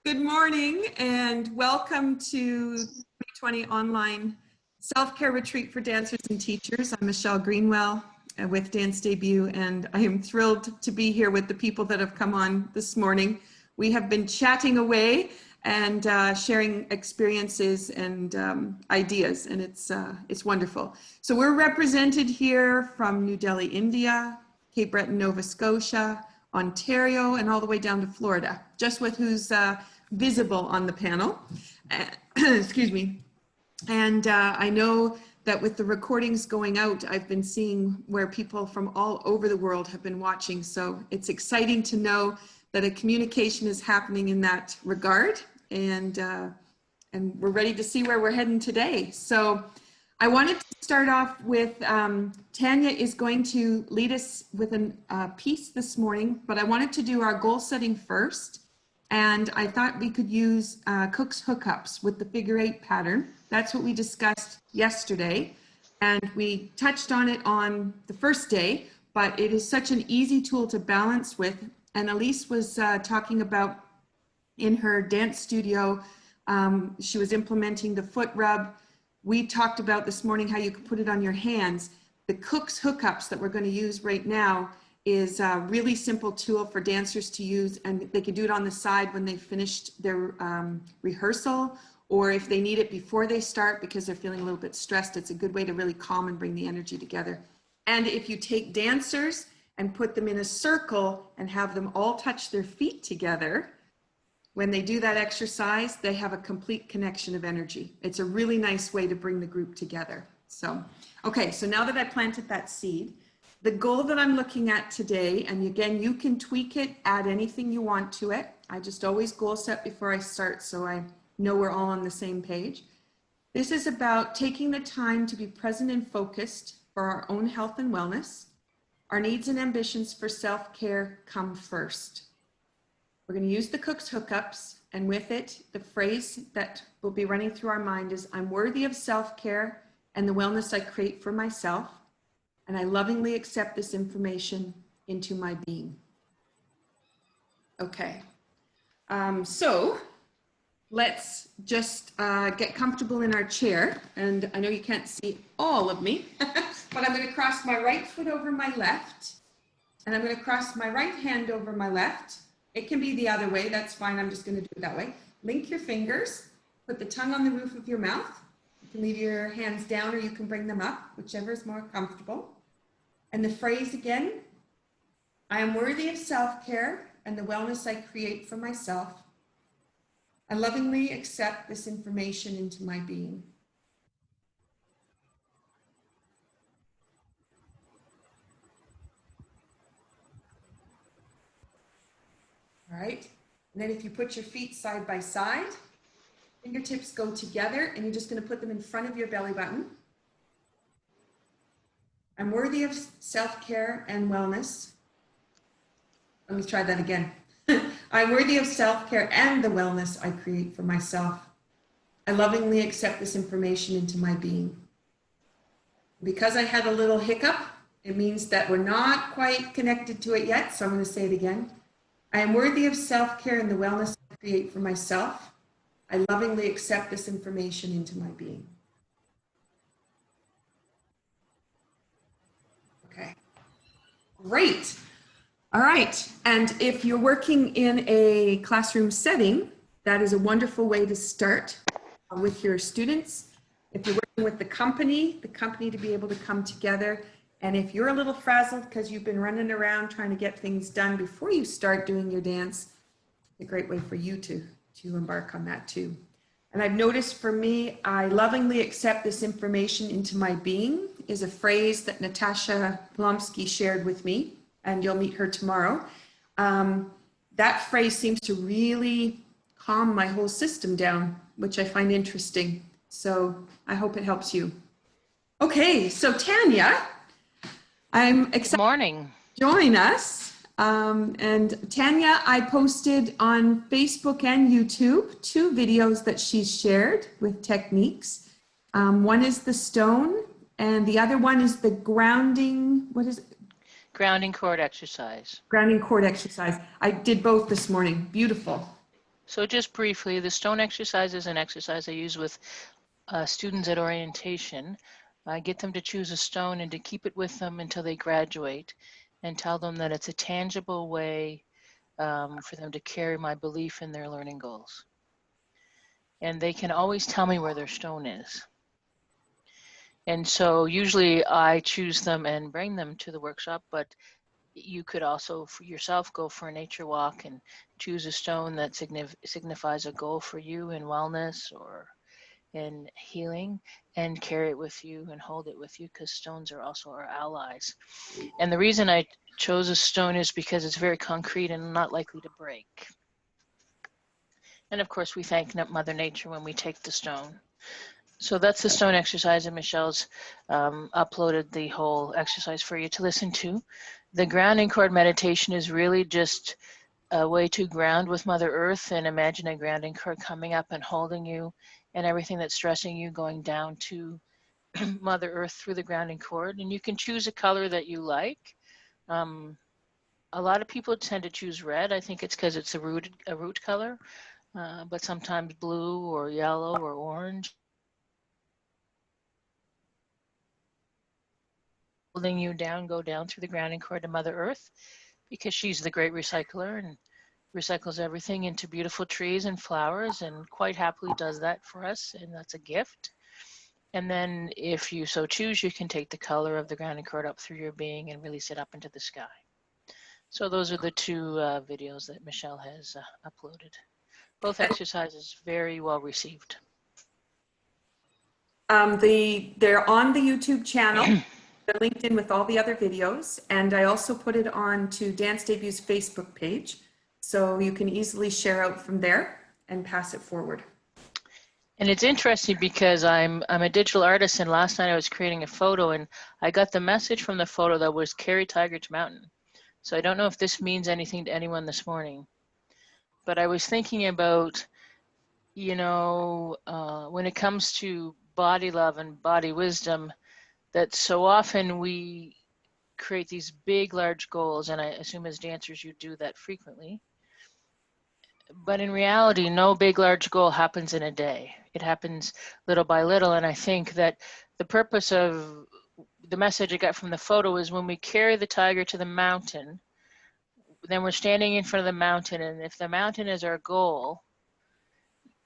Good morning and welcome to 2020 online self-care retreat for dancers and teachers. I'm Michelle Greenwell with Dance Debut, and I am thrilled to be here with the people that have come on this morning. We have been chatting away and sharing experiences and ideas, and it's wonderful. So we're represented here from New Delhi, India, Cape Breton, Nova Scotia, Ontario, and all the way down to Florida, just with who's visible on the panel. Excuse me. And I know that with the recordings going out, I've been seeing where people from all over the world have been watching. So it's exciting to know that a communication is happening in that regard. And we're ready to see where we're heading today. So I wanted to start off with, Tanya is going to lead us with a piece this morning, but I wanted to do our goal setting first. And I thought we could use Cook's hookups with the figure 8 pattern. That's what we discussed yesterday. And we touched on it on the first day, but it is such an easy tool to balance with. And Elise was talking about in her dance studio, she was implementing the foot rub. We talked about this morning how you could put it on your hands. The Cook's hookups that we're going to use right now is a really simple tool for dancers to use, and they can do it on the side when they've finished their rehearsal, or if they need it before they start because they're feeling a little bit stressed. It's a good way to really calm and bring the energy together. And if you take dancers and put them in a circle and have them all touch their feet together, when they do that exercise, they have a complete connection of energy. It's a really nice way to bring the group together. So, okay, so now that I planted that seed, the goal that I'm looking at today, and again, you can tweak it, add anything you want to it. I just always goal set before I start so I know we're all on the same page. This is about taking the time to be present and focused for our own health and wellness. Our needs and ambitions for self-care come first. We're going to use the Cook's hookups, and with it, the phrase that will be running through our mind is, I'm worthy of self-care and the wellness I create for myself, and I lovingly accept this information into my being. Okay, so let's just get comfortable in our chair, and I know you can't see all of me, but I'm going to cross my right foot over my left, and I'm going to cross my right hand over my left. It can be the other way, that's fine, I'm just going to do it that way. Link your fingers, put the tongue on the roof of your mouth. You can leave your hands down or you can bring them up, whichever is more comfortable. And the phrase again, I am worthy of self-care and the wellness I create for myself. I lovingly accept this information into my being. All right, and then if you put your feet side by side, fingertips go together, and you're just going to put them in front of your belly button. I'm worthy of self-care and wellness. Let me try that again. I'm worthy of self-care and the wellness I create for myself. I lovingly accept this information into my being. Because I had a little hiccup, it means that we're not quite connected to it yet, so I'm going to say it again. I am worthy of self-care and the wellness I create for myself. I lovingly accept this information into my being. Okay, great. All right, and if you're working in a classroom setting, that is a wonderful way to start with your students. If you're working with the company to be able to come together. And if you're a little frazzled because you've been running around trying to get things done before you start doing your dance, it's a great way for you to embark on that too. And I've noticed for me, I lovingly accept this information into my being is a phrase that Natasha Plomsky shared with me, and you'll meet her tomorrow. That phrase seems to really calm my whole system down, which I find interesting. So I hope it helps you. Okay, so Tanya, I'm excited to join us. And Tanya, I posted on Facebook and YouTube 2 videos that she's shared with techniques. One is the stone, and the other one is the grounding, what is it? Grounding cord exercise. Grounding cord exercise. I did both this morning. Beautiful. So just briefly, the stone exercise is an exercise I use with students at orientation. I get them to choose a stone and to keep it with them until they graduate, and tell them that it's a tangible way for them to carry my belief in their learning goals. And they can always tell me where their stone is. And so usually I choose them and bring them to the workshop, but you could also for yourself go for a nature walk and choose a stone that signifies a goal for you in wellness or in healing, and carry it with you and hold it with you, because stones are also our allies. And the reason I chose a stone is because it's very concrete and not likely to break. And of course we thank Mother Nature when we take the stone. So that's the stone exercise, and Michelle's uploaded the whole exercise for you to listen to. The grounding cord meditation is really just a way to ground with Mother Earth, and imagine a grounding cord coming up and holding you, and everything that's stressing you going down to Mother Earth through the grounding cord. And you can choose a color that you like. A lot of people tend to choose red. I think it's because it's a root color, but sometimes blue or yellow or orange. Holding you down, go down through the grounding cord to Mother Earth, because she's the great recycler and recycles everything into beautiful trees and flowers, and quite happily does that for us, and that's a gift. And then if you so choose, you can take the color of the grounding cord up through your being and release it up into the sky. So those are the two videos that Michelle has uploaded. Both exercises very well received. They're on the YouTube channel. They're linked in with all the other videos, and I also put it on to Dance Debut's Facebook page, so you can easily share out from there and pass it forward. And it's interesting because I'm a digital artist, and last night I was creating a photo and I got the message from the photo that was carry tiger to mountain. So I don't know if this means anything to anyone this morning, but I was thinking about, you know, when it comes to body love and body wisdom, that so often we create these big, large goals, and I assume as dancers you do that frequently. But in reality, no big, large goal happens in a day. It happens little by little, and I think that the purpose of the message I got from the photo is when we carry the tiger to the mountain, then we're standing in front of the mountain, and if the mountain is our goal,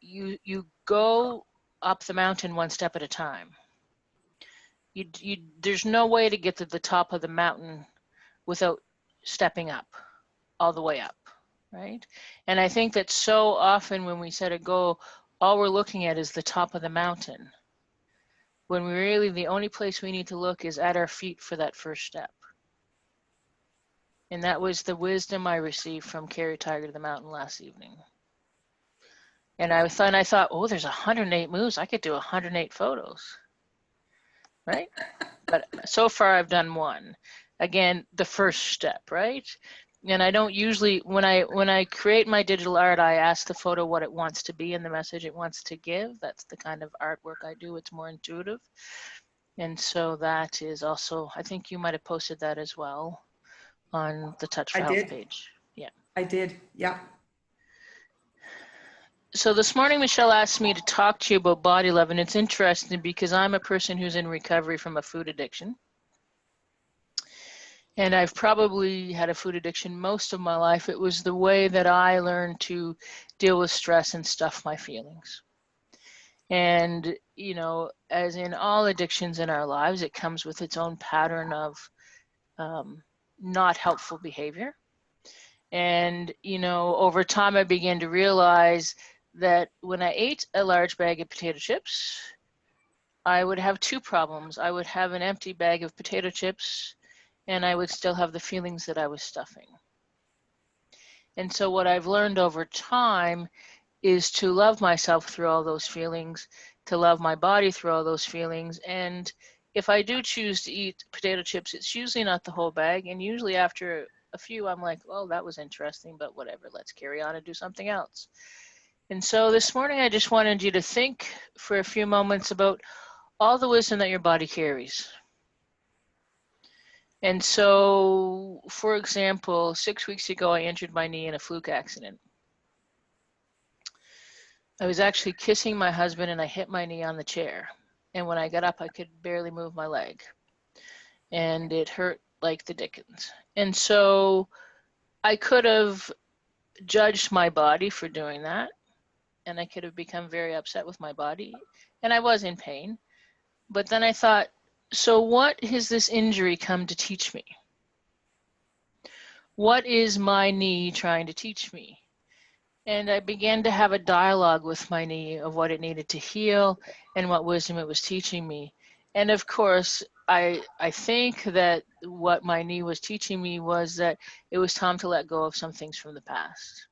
you go up the mountain one step at a time. There's no way to get to the top of the mountain without stepping up, all the way up, right? And I think that so often when we set a goal, all we're looking at is the top of the mountain, when really the only place we need to look is at our feet for that first step. And that was the wisdom I received from Carry Tiger to the Mountain last evening. And I thought, oh, there's 108 moves. I could do 108 photos, right? But so far I've done one. Again, the first step, right? And I don't usually, when I create my digital art, I ask the photo what it wants to be and the message it wants to give. That's the kind of artwork I do. It's more intuitive. And so that is also, I think you might have posted that as well on the Touch for Health page. Yeah. I did, yeah. So this morning, Michelle asked me to talk to you about body love, and it's interesting because I'm a person who's in recovery from a food addiction. And I've probably had a food addiction most of my life. It was the way that I learned to deal with stress and stuff my feelings. And, you know, as in all addictions in our lives, it comes with its own pattern of not helpful behavior. And, you know, over time, I began to realize that when I ate a large bag of potato chips, I would have two problems. I would have an empty bag of potato chips, and I would still have the feelings that I was stuffing. And so what I've learned over time is to love myself through all those feelings, to love my body through all those feelings. And if I do choose to eat potato chips, it's usually not the whole bag. And usually after a few, I'm like, oh, that was interesting, but whatever, let's carry on and do something else. And so this morning, I just wanted you to think for a few moments about all the wisdom that your body carries. And so, for example, 6 weeks ago, I injured my knee in a fluke accident. I was actually kissing my husband and I hit my knee on the chair. And when I got up, I could barely move my leg. And it hurt like the dickens. And so I could have judged my body for doing that. And I could have become very upset with my body. And I was in pain. But then I thought, so what has this injury come to teach me? What is my knee trying to teach me? And I began to have a dialogue with my knee of what it needed to heal and what wisdom it was teaching me. And of course, I think that what my knee was teaching me was that it was time to let go of some things from the past.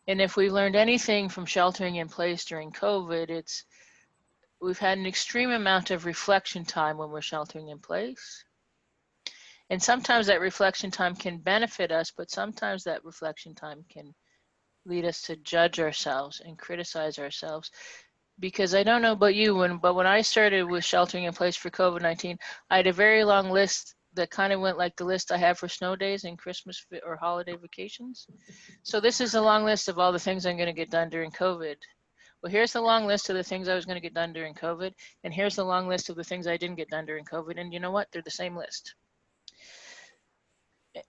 And if we learned anything from sheltering in place during COVID, we've had an extreme amount of reflection time when we're sheltering in place. And sometimes that reflection time can benefit us, but sometimes that reflection time can lead us to judge ourselves and criticize ourselves. Because I don't know about you, but when I started with sheltering in place for COVID-19, I had a very long list that kind of went like the list I have for snow days and Christmas or holiday vacations. So this is a long list of all the things I'm going to get done during COVID. Well, here's the long list of the things I was going to get done during COVID, and here's the long list of the things I didn't get done during COVID, and you know what? They're the same list.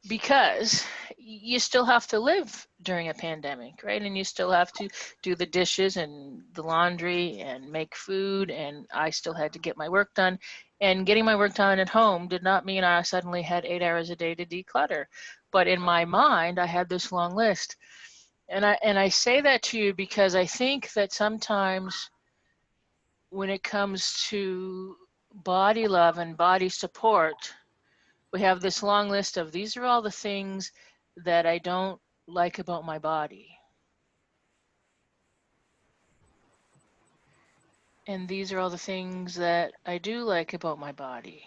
Because you still have to live during a pandemic, right? And you still have to do the dishes and the laundry and make food, and I still had to get my work done. And getting my work done at home did not mean I suddenly had 8 hours a day to declutter. But in my mind, I had this long list. And I say that to you because I think that sometimes when it comes to body love and body support, we have this long list of these are all the things that I don't like about my body. And these are all the things that I do like about my body.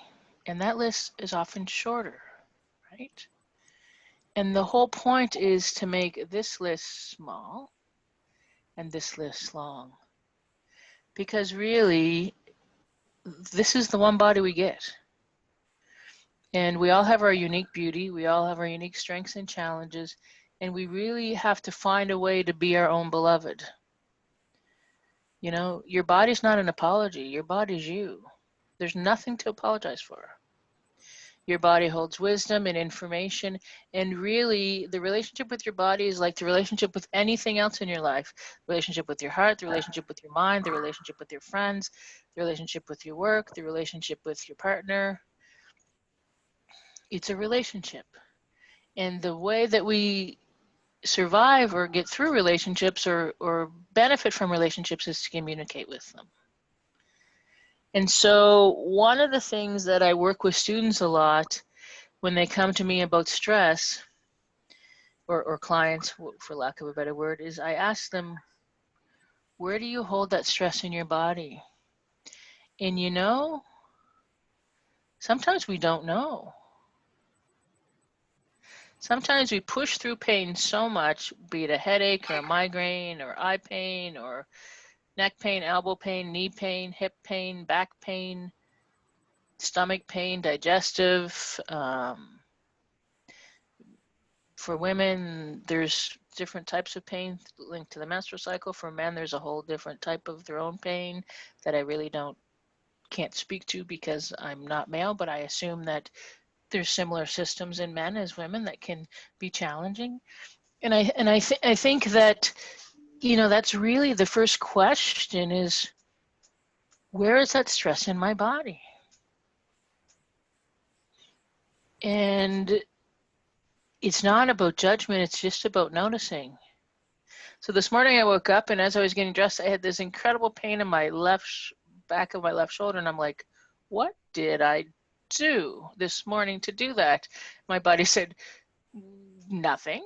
And that list is often shorter, right? And the whole point is to make this list small and this list long. Because really, this is the one body we get. And we all have our unique beauty. We all have our unique strengths and challenges. And we really have to find a way to be our own beloved. You know, your body's not an apology. Your body's you. There's nothing to apologize for. Your body holds wisdom and information. And really, the relationship with your body is like the relationship with anything else in your life. The relationship with your heart, the relationship with your mind, the relationship with your friends, the relationship with your work, the relationship with your partner. It's a relationship. And the way that we survive or get through relationships or benefit from relationships is to communicate with them. And so one of the things that I work with students a lot when they come to me about stress, or clients, for lack of a better word, is I ask them, where do you hold that stress in your body? And you know, sometimes we don't know. Sometimes we push through pain so much, be it a headache or a migraine or eye pain or neck pain, elbow pain, knee pain, hip pain, back pain, stomach pain, digestive. For women, there's different types of pain linked to the menstrual cycle. For men, there's a whole different type of their own pain that I really can't speak to because I'm not male, but I assume that there's similar systems in men as women that can be challenging. And I think that, you know, that's really the first question is, where is that stress in my body? And it's not about judgment, it's just about noticing. So this morning I woke up and as I was getting dressed, I had this incredible pain in my back of my left shoulder. And I'm like, what did I do this morning to do that? My body said, nothing.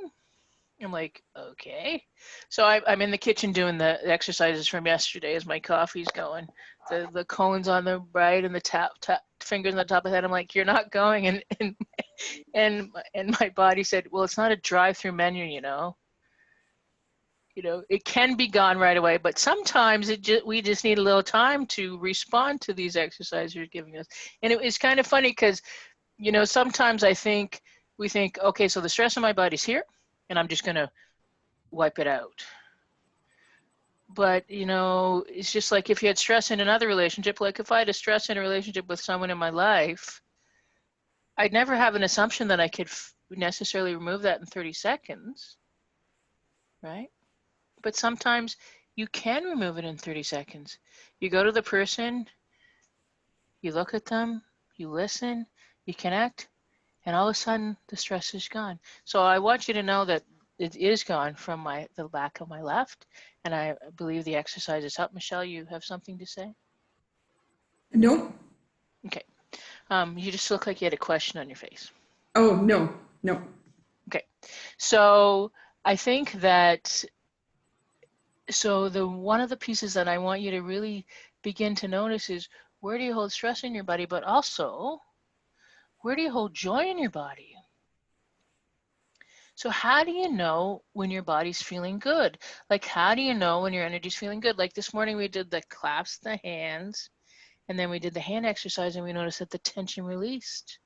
I'm like, okay. So I'm in the kitchen doing the exercises from yesterday as my coffee's going. The cones on the right and the tap fingers on the top of the head. I'm like, you're not going. And my body said, well, it's not a drive-through menu, you know. You know, it can be gone right away, but sometimes we just need a little time to respond to these exercises you're giving us. And it's kind of funny because, you know, sometimes we think, okay, so the stress in my body's here, and I'm just going to wipe it out. But, you know, it's just like if you had stress in another relationship, like if I had a stress in a relationship with someone in my life, I'd never have an assumption that I could necessarily remove that in 30 seconds, right? But sometimes you can remove it in 30 seconds. You go to the person, you look at them, you listen, you connect, and all of a sudden the stress is gone. So I want you to know that it is gone from the back of my left, and I believe the exercise has helped. Michelle, you have something to say? Nope. Okay. You just look like you had a question on your face. Oh, no, no. Okay. So I think that, so one of the pieces that I want you to really begin to notice is, where do you hold stress in your body, but also where do you hold joy in your body? So how do you know when your body's feeling good? Like, how do you know when your energy's feeling good? Like this morning we did the claps, the hands, and then we did the hand exercise, and we noticed that the tension released.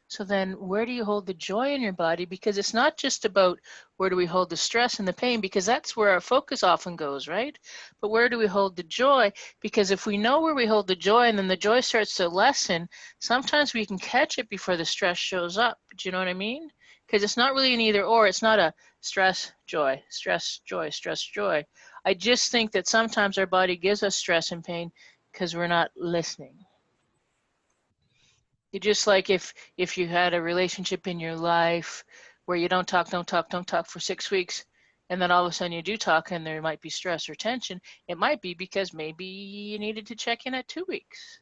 So then where do you hold the joy in your body? Because it's not just about where do we hold the stress and the pain, because that's where our focus often goes, right? But where do we hold the joy? Because if we know where we hold the joy and then the joy starts to lessen, sometimes we can catch it before the stress shows up. Do you know what I mean? Because it's not really an either or. It's not a stress, joy, stress, joy, stress, joy. I just think that sometimes our body gives us stress and pain because we're not listening. You just like if you had a relationship in your life where you don't talk for 6 weeks, and then all of a sudden you do talk and there might be stress or tension, it might be because maybe you needed to check in at 2 weeks.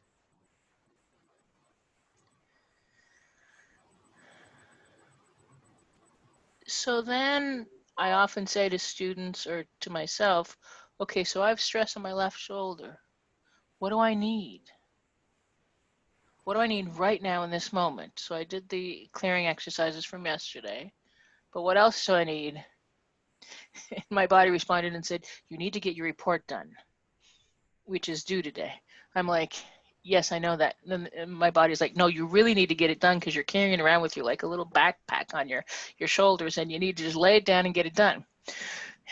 So then I often say to students or to myself, okay, so I have stress on my left shoulder. What do I need? What do I need right now in this moment? So I did the clearing exercises from yesterday, but what else do I need? My body responded and said, you need to get your report done, which is due today. I'm like, yes, I know that. And then my body's like, no, you really need to get it done because you're carrying it around with you like a little backpack on your shoulders, and you need to just lay it down and get it done.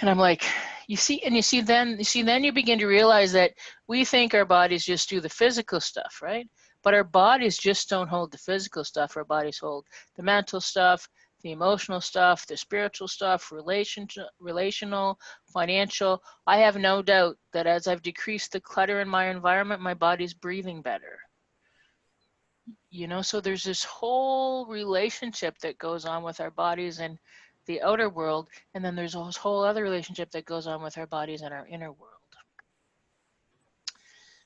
And I'm like, you see then you begin to realize that we think our bodies just do the physical stuff, right? But our bodies just don't hold the physical stuff. Our bodies hold the mental stuff, the emotional stuff, the spiritual stuff, relational, financial. I have no doubt that as I've decreased the clutter in my environment, my body's breathing better. You know, so there's this whole relationship that goes on with our bodies and the outer world, and then there's this whole other relationship that goes on with our bodies and our inner world.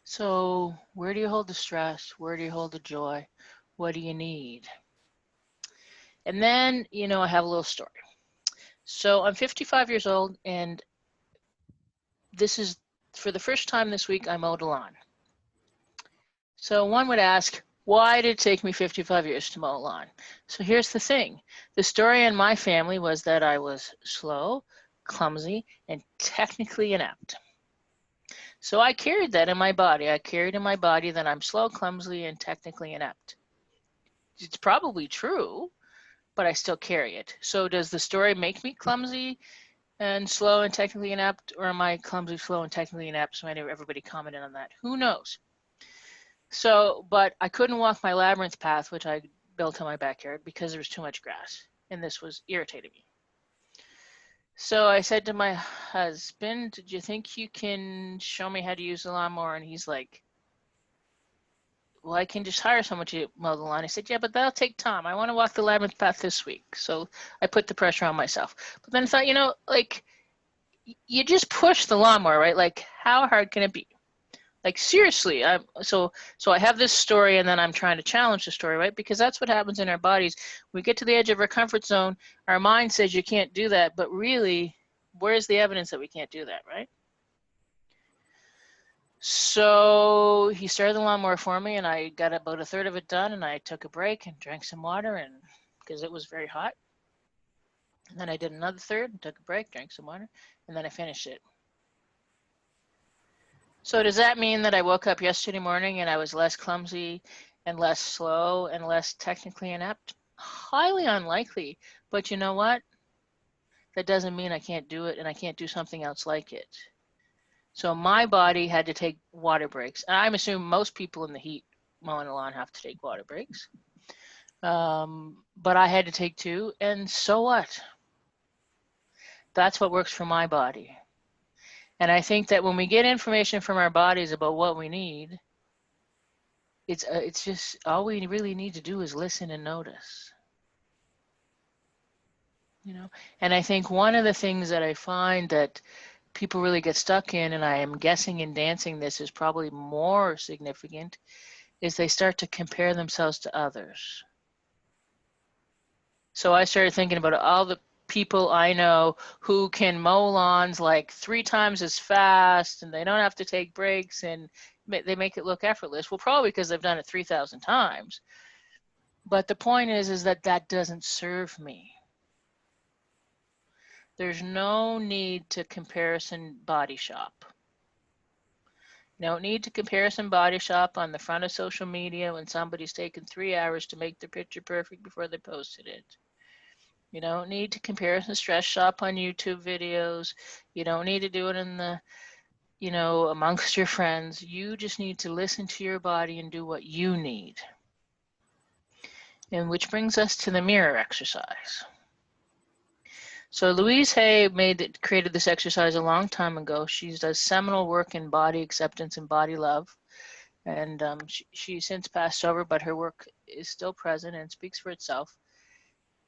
So where do you hold the stress? Where do you hold the joy? What do you need? And then, you know, I have a little story. So I'm 55 years old, and this is for the first time this week I mowed a lawn. So one would ask, why did it take me 55 years to mow a lawn? So here's the thing. The story in my family was that I was slow, clumsy, and technically inept. So I carried that in my body. I carried in my body that I'm slow, clumsy, and technically inept. It's probably true, but I still carry it. So does the story make me clumsy and slow and technically inept, or am I clumsy, slow, and technically inept? So everybody commented on that. Who knows? So, but I couldn't walk my labyrinth path, which I built in my backyard, because there was too much grass, and this was irritating me. So I said to my husband, do you think you can show me how to use the lawnmower? And he's like, well, I can just hire someone to mow the lawn. I said, yeah, but that'll take time. I want to walk the labyrinth path this week. So I put the pressure on myself. But then I thought, you know, like, you just push the lawnmower, right? Like, how hard can it be? Like, seriously, so I have this story, and then I'm trying to challenge the story, right? Because that's what happens in our bodies. We get to the edge of our comfort zone, our mind says you can't do that, but really, where's the evidence that we can't do that, right? So he started the lawnmower for me, and I got about a third of it done, and I took a break and drank some water, and because it was very hot. And then I did another third, and took a break, drank some water, and then I finished it. So does that mean that I woke up yesterday morning and I was less clumsy and less slow and less technically inept? Highly unlikely. But you know what? That doesn't mean I can't do it and I can't do something else like it. So my body had to take water breaks. And I'm assuming most people in the heat mowing the lawn have to take water breaks. But I had to take 2, and so what? That's what works for my body. And I think that when we get information from our bodies about what we need, it's just all we really need to do is listen and notice. You know, and I think one of the things that I find that people really get stuck in, and I am guessing in dancing this is probably more significant, is they start to compare themselves to others. So I started thinking about all the people I know who can mow lawns like 3 times as fast, and they don't have to take breaks, and they make it look effortless. Well, probably because they've done it 3,000 times. But the point is that that doesn't serve me. There's no need to comparison body shop. You don't need to comparison body shop on the front of social media when somebody's taken 3 hours to make their picture perfect before they posted it. You don't need to comparison stress shop on YouTube videos. You don't need to do it in the, amongst your friends. You just need to listen to your body and do what you need. And which brings us to the mirror exercise. So Louise Hay created this exercise a long time ago. She does seminal work in body acceptance and body love. And she's since passed over, but her work is still present and speaks for itself.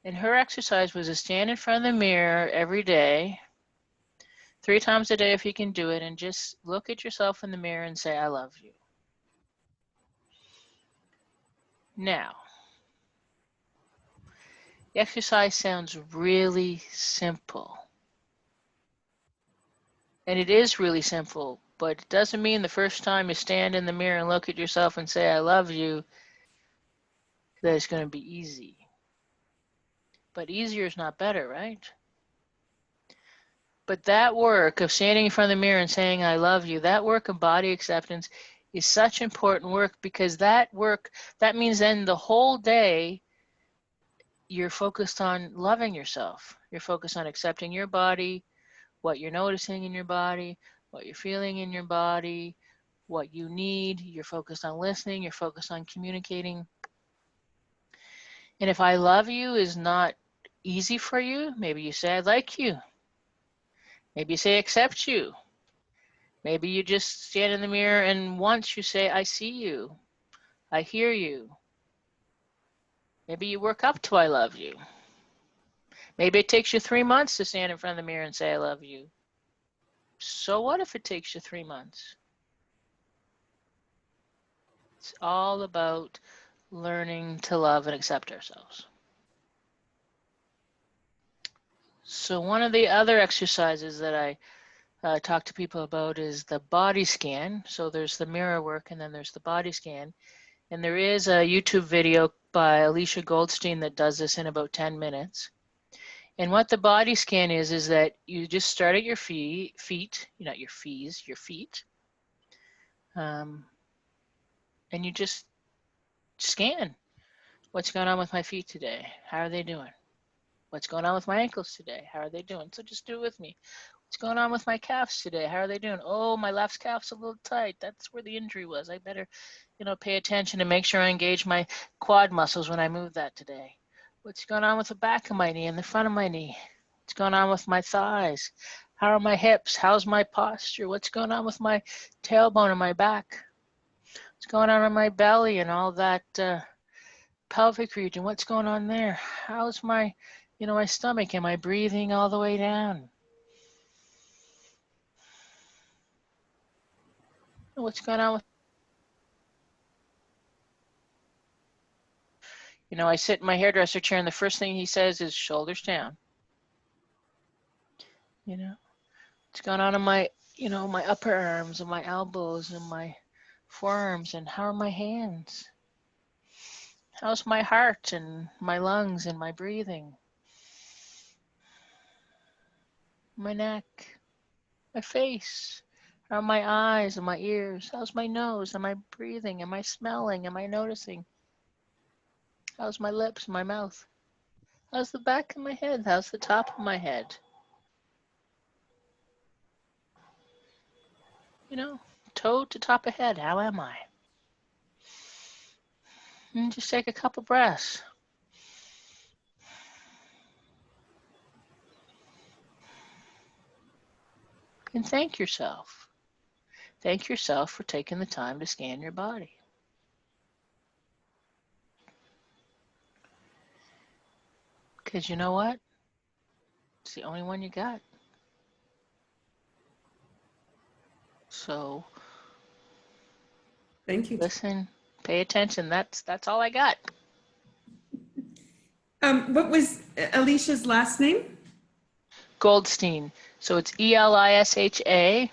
And her exercise was to stand in front of the mirror every day, 3 times a day if you can do it, and just look at yourself in the mirror and say, I love you. Now, the exercise sounds really simple. And it is really simple, but it doesn't mean the first time you stand in the mirror and look at yourself and say, I love you, that it's going to be easy. But easier is not better, right? But that work of standing in front of the mirror and saying, I love you, that work of body acceptance is such important work, because that means then the whole day you're focused on loving yourself. You're focused on accepting your body, what you're noticing in your body, what you're feeling in your body, what you need. You're focused on listening. You're focused on communicating. And if I love you is not easy for you, maybe you say, I like you. Maybe you say, accept you. Maybe you just stand in the mirror and once you say, I see you. I hear you. Maybe you work up to I love you. Maybe it takes you 3 months to stand in front of the mirror and say, I love you. So what if it takes you 3 months? It's all about learning to love and accept ourselves. So one of the other exercises that I talk to people about is the body scan. So there's the mirror work and then there's the body scan. And there is a YouTube video by Alicia Goldstein that does this in about 10 minutes. And what the body scan is that you just start at your feet, not your fees, your feet. And you just scan. What's going on with my feet today? How are they doing? What's going on with my ankles today? How are they doing? So just do it with me. What's going on with my calves today? How are they doing? Oh, my left calf's a little tight. That's where the injury was. I better, pay attention and make sure I engage my quad muscles when I move that today. What's going on with the back of my knee and the front of my knee? What's going on with my thighs? How are my hips? How's my posture? What's going on with my tailbone and my back? What's going on my belly and all that pelvic region? What's going on there? How's my, my stomach? Am I breathing all the way down? What's going on with, I sit in my hairdresser chair and the first thing he says is shoulders down. What's going on in my, my upper arms and my elbows and my forearms, and how are my hands? How's my heart and my lungs and my breathing? My neck, my face, how are my eyes and my ears? How's my nose? Am I breathing? Am I smelling? Am I noticing? How's my lips and my mouth? How's the back of my head? How's the top of my head? you know, toe to top of head. How am I? And just take a couple breaths. And thank yourself. Thank yourself for taking the time to scan your body. Because you know what? It's the only one you got. So Thank you. listen, pay attention. That's all I got. What was Alicia's last name? Goldstein. So it's Elisha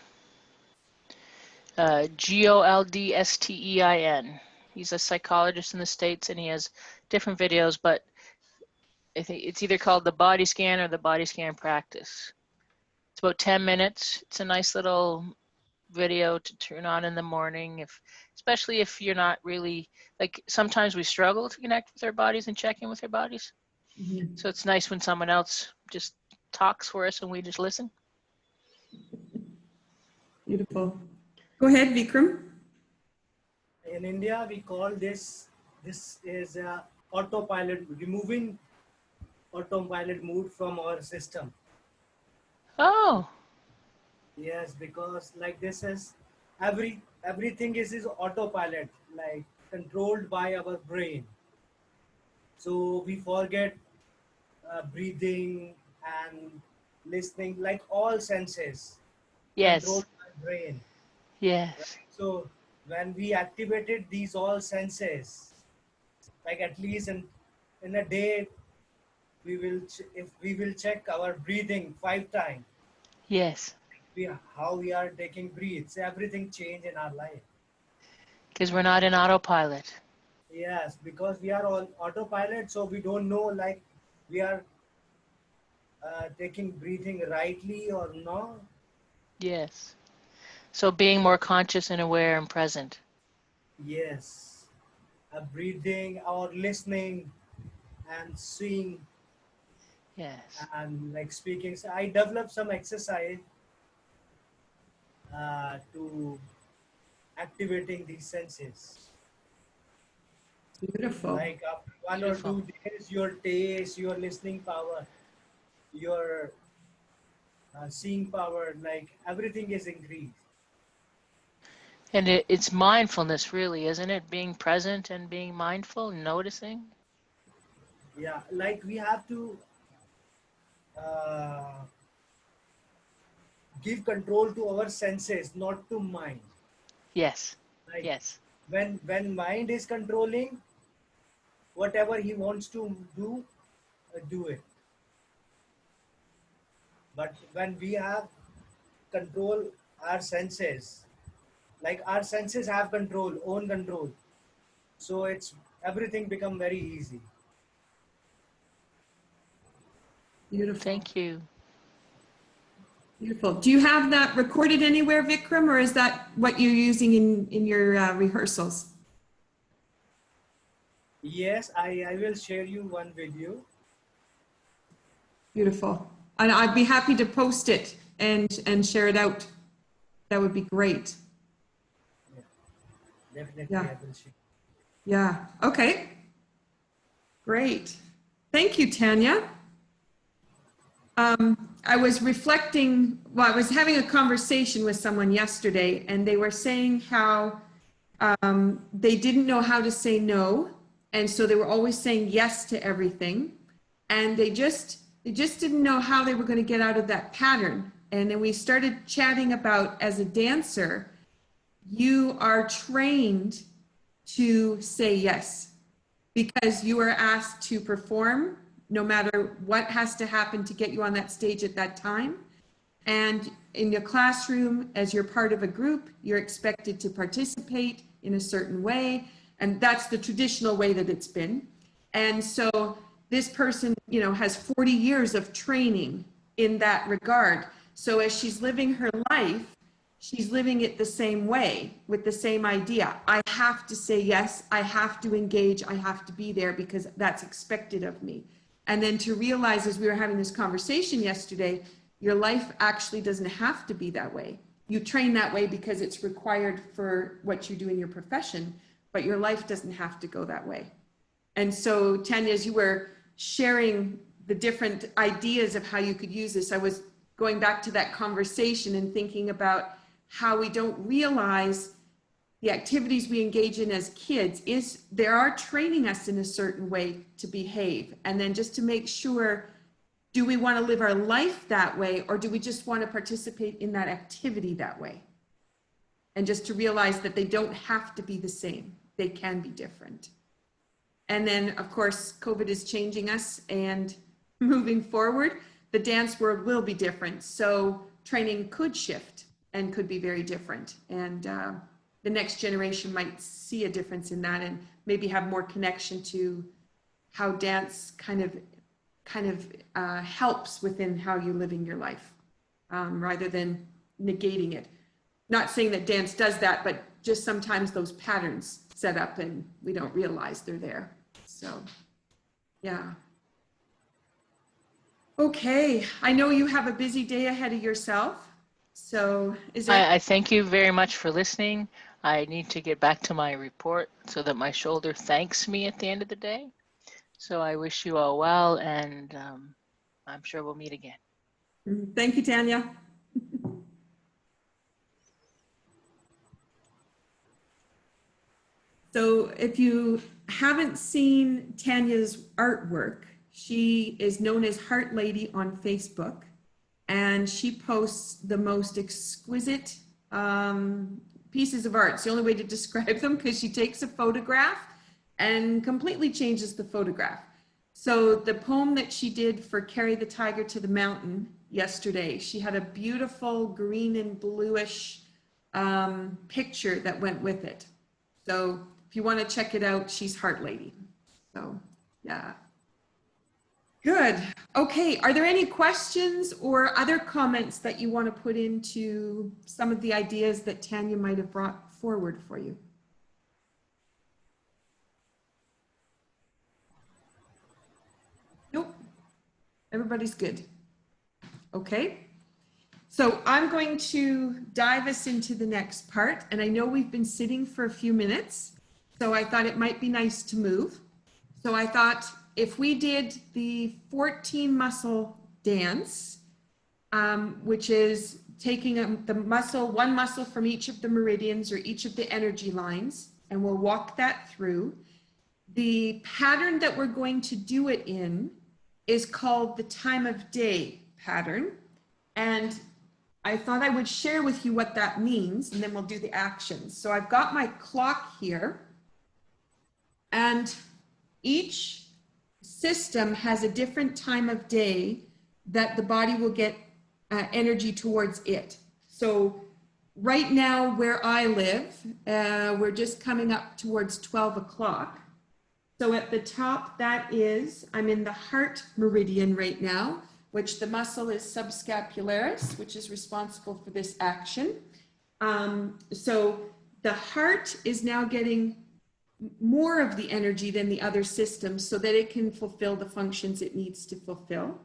Goldstein. He's a psychologist in the States, and he has different videos, but I think it's either called the body scan or the body scan practice. It's about 10 minutes. It's a nice little video to turn on in the morning, especially if you're not really, like, sometimes we struggle to connect with our bodies and check in with our bodies. Mm-hmm. So it's nice when someone else just talks for us and we just listen. Beautiful. Go ahead, Vikram. In India, we call this is autopilot, removing autopilot mode from our system. Oh. Yes, because like this is everything is autopilot, like controlled by our brain. So we forget breathing and listening, like all senses. Yes. Controlled by brain. Yes. Right? So when we activated these all senses, like at least in a day, if we will check our breathing 5 times. Yes. How we are taking breaths, everything change in our life. Because we're not in autopilot. Yes, because we are on autopilot, so we don't know like we are taking breathing rightly or not. Yes. So being more conscious and aware and present. Yes, breathing or listening and seeing. Yes. And like speaking. So I developed some exercise to activating these senses. Beautiful. Like after 1 Beautiful. or 2 days, your taste, your listening power, your seeing power, like everything is increased. And it's mindfulness, really, isn't it? Being present and being mindful and noticing. Yeah, like we have to give control to our senses, not to mind. Yes. Like Yes. when mind is controlling, whatever he wants to do, do it. But when we have control our senses, like our senses have control, own control, so it's everything become very easy. Beautiful. Thank you. Beautiful. Do you have that recorded anywhere, Vikram, or is that what you're using in your rehearsals? Yes, I will share you one video. Beautiful. And I'd be happy to post it and share it out. That would be great. Yeah, definitely Yeah. I will share. Yeah. Okay. Great. Thank you, Tanya. I was reflecting, well, I was having a conversation with someone yesterday, and they were saying how they didn't know how to say no. And so they were always saying yes to everything. And they just didn't know how they were going to get out of that pattern. And then we started chatting about, as a dancer, you are trained to say yes because you are asked to perform no matter what has to happen to get you on that stage at that time. And in your classroom, as you're part of a group, you're expected to participate in a certain way. And that's the traditional way that it's been. And so this person, you know, has 40 years of training in that regard. So as she's living her life, she's living it the same way with the same idea. I have to say yes, I have to engage, I have to be there because that's expected of me. And then to realize, as we were having this conversation yesterday, your life actually doesn't have to be that way. you train that way because it's required for what you do in your profession, but your life doesn't have to go that way. And so, Tanya, as you were sharing the different ideas of how you could use this, I was going back to that conversation and thinking about how we don't realize the activities we engage in as kids is they are training us in a certain way to behave. And then just to make sure, do we want to live our life that way, or do we just want to participate in that activity that way? And just to realize that they don't have to be the same. They can be different. And then, of course, COVID is changing us, and moving forward, the dance world will be different. So training could shift and could be very different. And the next generation might see a difference in that and maybe have more connection to how dance kind of helps within how you're living your life, rather than negating it. Not saying that dance does that, but just sometimes those patterns set up and we don't realize they're there. So, yeah. Okay, I know you have a busy day ahead of yourself. So is there... I thank you very much for listening. I need to get back to my report so that my shoulder thanks me at the end of the day. So I wish you all well, and I'm sure we'll meet again. Thank you, Tanya. So if you haven't seen Tanya's artwork, she is known as Heart Lady on Facebook, and she posts the most exquisite pieces of art. It's the only way to describe them, because she takes a photograph and completely changes the photograph. So the poem that she did for Carry the Tiger to the Mountain yesterday, she had a beautiful green and bluish picture that went with it. So if you want to check it out, she's Heart Lady. So yeah. Good. Okay, are there any questions or other comments that you want to put into some of the ideas that Tanya might have brought forward for you? Nope. Everybody's good. Okay. So I'm going to dive us into the next part, and I know we've been sitting for a few minutes, so I thought it might be nice to move. So I thought if we did the 14 muscle dance, which is taking one muscle from each of the meridians or each of the energy lines, and we'll walk that through. The pattern that we're going to do it in is called the time of day pattern. And I thought I would share with you what that means, and then we'll do the actions. So I've got my clock here, and each system has a different time of day that the body will get energy towards it. So right now where I live, we're just coming up towards 12 o'clock. So at the top, I'm in the heart meridian right now, which the muscle is subscapularis, which is responsible for this action. So the heart is now getting more of the energy than the other systems so that it can fulfill the functions it needs to fulfill.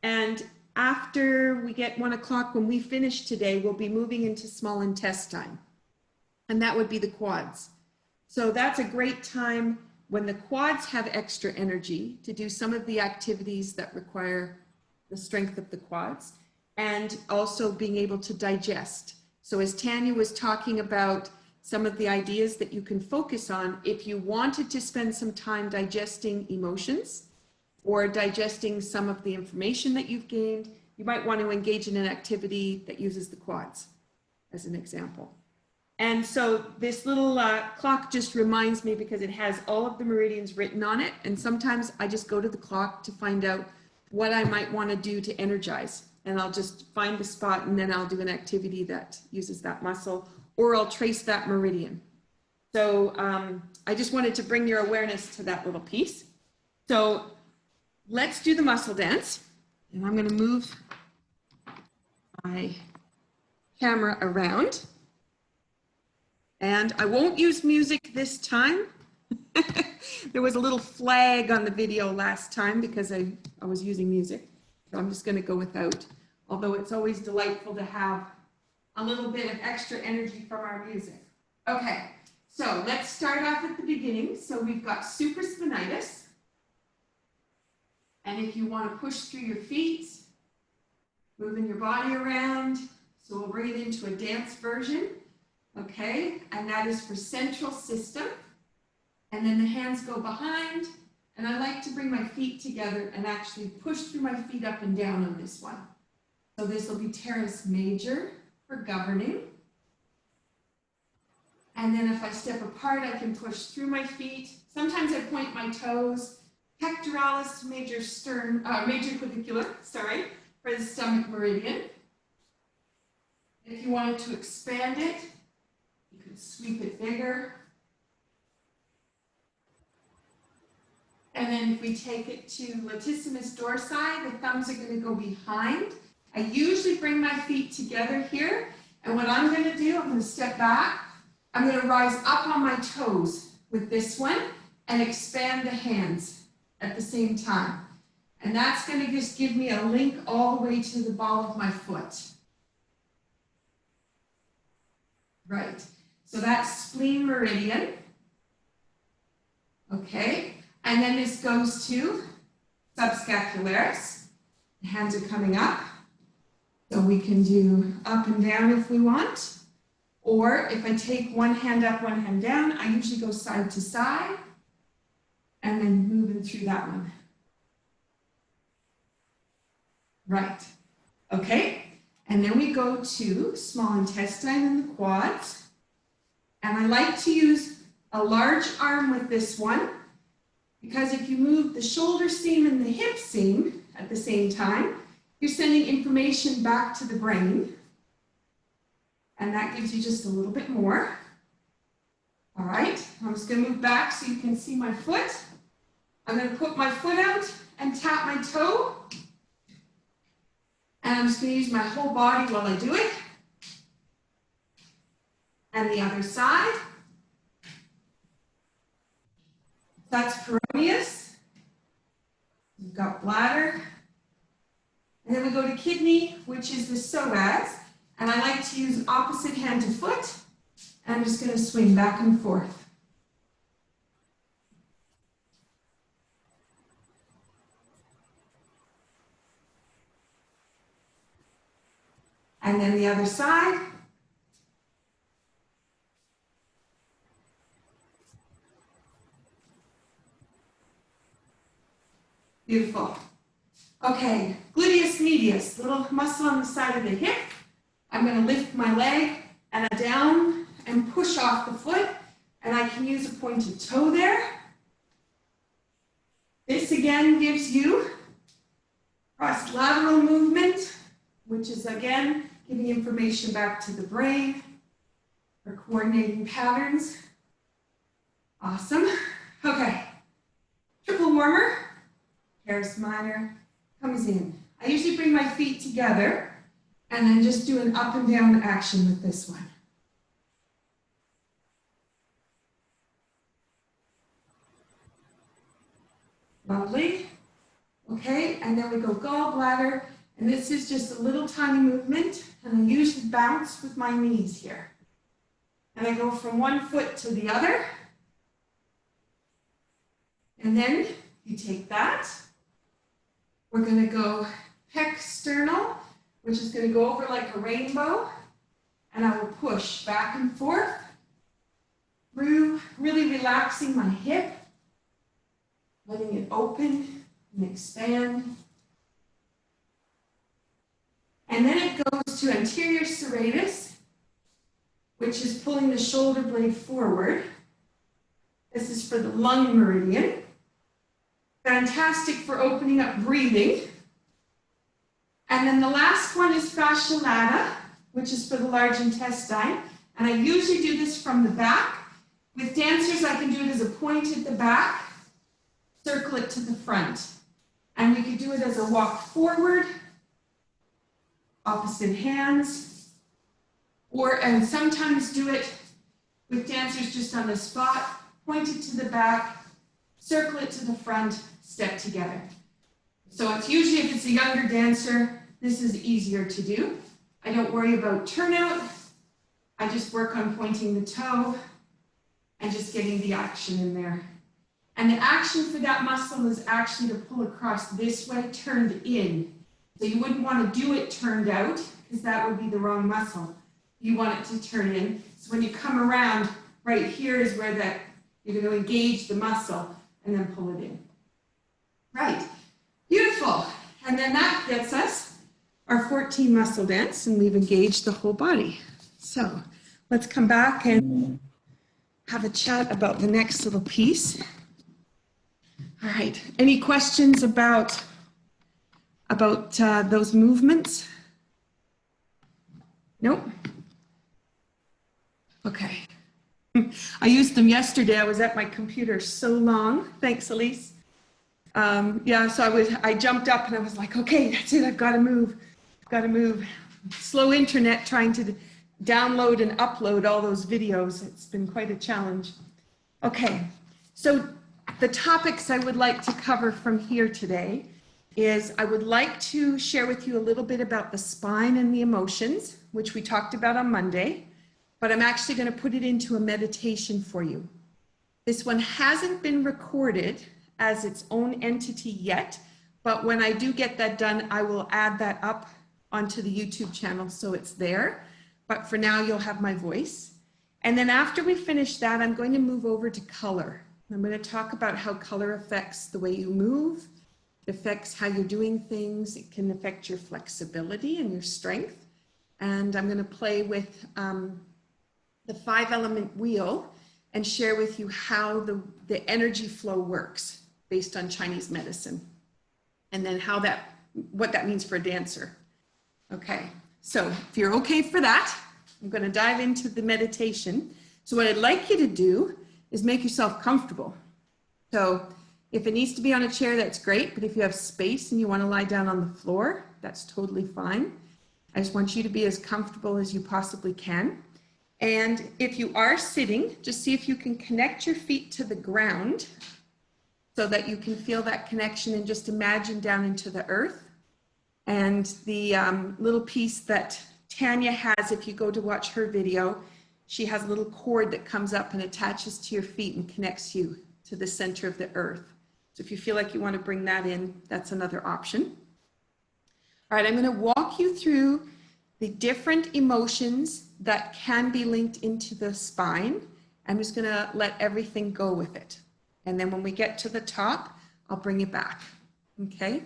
And after we get 1 o'clock, when we finish today, we'll be moving into small intestine, and that would be the quads. So that's a great time when the quads have extra energy to do some of the activities that require the strength of the quads, and also being able to digest. So as Tanya was talking about some of the ideas that you can focus on, if you wanted to spend some time digesting emotions or digesting some of the information that you've gained, you might want to engage in an activity that uses the quads, as an example. And so this little clock just reminds me, because it has all of the meridians written on it, and sometimes I just go to the clock to find out what I might want to do to energize, and I'll just find the spot, and then I'll do an activity that uses that muscle, or I'll trace that meridian. So I just wanted to bring your awareness to that little piece. So let's do the muscle dance. And I'm going to move my camera around. And I won't use music this time. There was a little flag on the video last time because I was using music. So I'm just going to go without. Although it's always delightful to have a little bit of extra energy from our music. Okay, so let's start off at the beginning. So we've got supraspinatus. And if you want to push through your feet, moving your body around, so we'll bring it into a dance version, okay? And that is for central system. And then the hands go behind, and I like to bring my feet together and actually push through my feet up and down on this one. So this will be teres major for governing. And then if I step apart, I can push through my feet. Sometimes I point my toes. Pectoralis major major clavicular, sorry, for the stomach meridian. If you wanted to expand it, you could sweep it bigger. And then if we take it to latissimus dorsi, the thumbs are going to go behind. I usually bring my feet together here. And what I'm going to do, I'm going to step back. I'm going to rise up on my toes with this one and expand the hands at the same time. And that's going to just give me a link all the way to the ball of my foot. Right. So that's spleen meridian. Okay. And then this goes to subscapularis. The hands are coming up. So we can do up and down if we want. Or if I take one hand up, one hand down, I usually go side to side. And then moving through that one. Right. Okay. And then we go to small intestine and the quads. And I like to use a large arm with this one, because if you move the shoulder seam and the hip seam at the same time, you're sending information back to the brain. And that gives you just a little bit more. All right. I'm just going to move back so you can see my foot. I'm going to put my foot out and tap my toe. And I'm just going to use my whole body while I do it. And the other side. That's peroneus. We've got bladder. And then we go to kidney, which is the psoas. And I like to use opposite hand to foot. And I'm just going to swing back and forth. And then the other side. Beautiful. Okay, gluteus medius, little muscle on the side of the hip. I'm going to lift my leg and down and push off the foot. And I can use a pointed toe there. This again gives you cross-lateral movement, which is again giving information back to the brain for coordinating patterns. Awesome. Okay. Triple warmer. Teres minor comes in. I usually bring my feet together and then just do an up and down action with this one. Lovely. Okay, and then we go gallbladder, and this is just a little tiny movement, and I usually bounce with my knees here. And I go from one foot to the other. And then you take that. We're going to go pec-sternal, which is going to go over like a rainbow. And I will push back and forth through, really relaxing my hip, letting it open and expand. And then it goes to anterior serratus, which is pulling the shoulder blade forward. This is for the lung meridian. Fantastic for opening up breathing. And then the last one is fascia lata, which is for the large intestine. And I usually do this from the back. With dancers, I can do it as a point at the back, circle it to the front. And we could do it as a walk forward, opposite hands, and sometimes do it with dancers just on the spot, point it to the back, circle it to the front, step together. So it's usually, if it's a younger dancer, this is easier to do. I don't worry about turnout. I just work on pointing the toe and just getting the action in there. And the action for that muscle is actually to pull across this way, turned in. So you wouldn't want to do it turned out because that would be the wrong muscle. You want it to turn in. So when you come around, right here is where that you're going to engage the muscle and then pull it in. Right, beautiful. And then that gets us our 14 muscle dance, and we've engaged the whole body. So let's come back and have a chat about the next little piece. All right, any questions about those movements? Nope. Okay. I used them yesterday. I was at my computer so long. Thanks, Elise. Yeah, so I jumped up and I was like, okay, that's it. I've got to move. I've got to move. Slow internet trying to download and upload all those videos. It's been quite a challenge. Okay, so the topics I would like to cover from here today is I would like to share with you a little bit about the spine and the emotions, which we talked about on Monday, but I'm actually going to put it into a meditation for you. This one hasn't been recorded as its own entity yet, but when I do get that done, I will add that up onto the YouTube channel so it's there. But for now, you'll have my voice. And then after we finish that, I'm going to move over to color. I'm going to talk about how color affects the way you move. It affects how you're doing things. It can affect your flexibility and your strength. And I'm going to play with the 5-element wheel and share with you how the energy flow works based on Chinese medicine. And then what that means for a dancer. Okay, so if you're okay for that, I'm going to dive into the meditation. So what I'd like you to do is make yourself comfortable. So if it needs to be on a chair, that's great. But if you have space and you want to lie down on the floor, that's totally fine. I just want you to be as comfortable as you possibly can. And if you are sitting, just see if you can connect your feet to the ground so that you can feel that connection, and just imagine down into the earth. And the little piece that Tanya has, if you go to watch her video, she has a little cord that comes up and attaches to your feet and connects you to the center of the earth. So if you feel like you want to bring that in, that's another option. All right, I'm going to walk you through the different emotions that can be linked into the spine. I'm just going to let everything go with it. And then when we get to the top, I'll bring it back. Okay?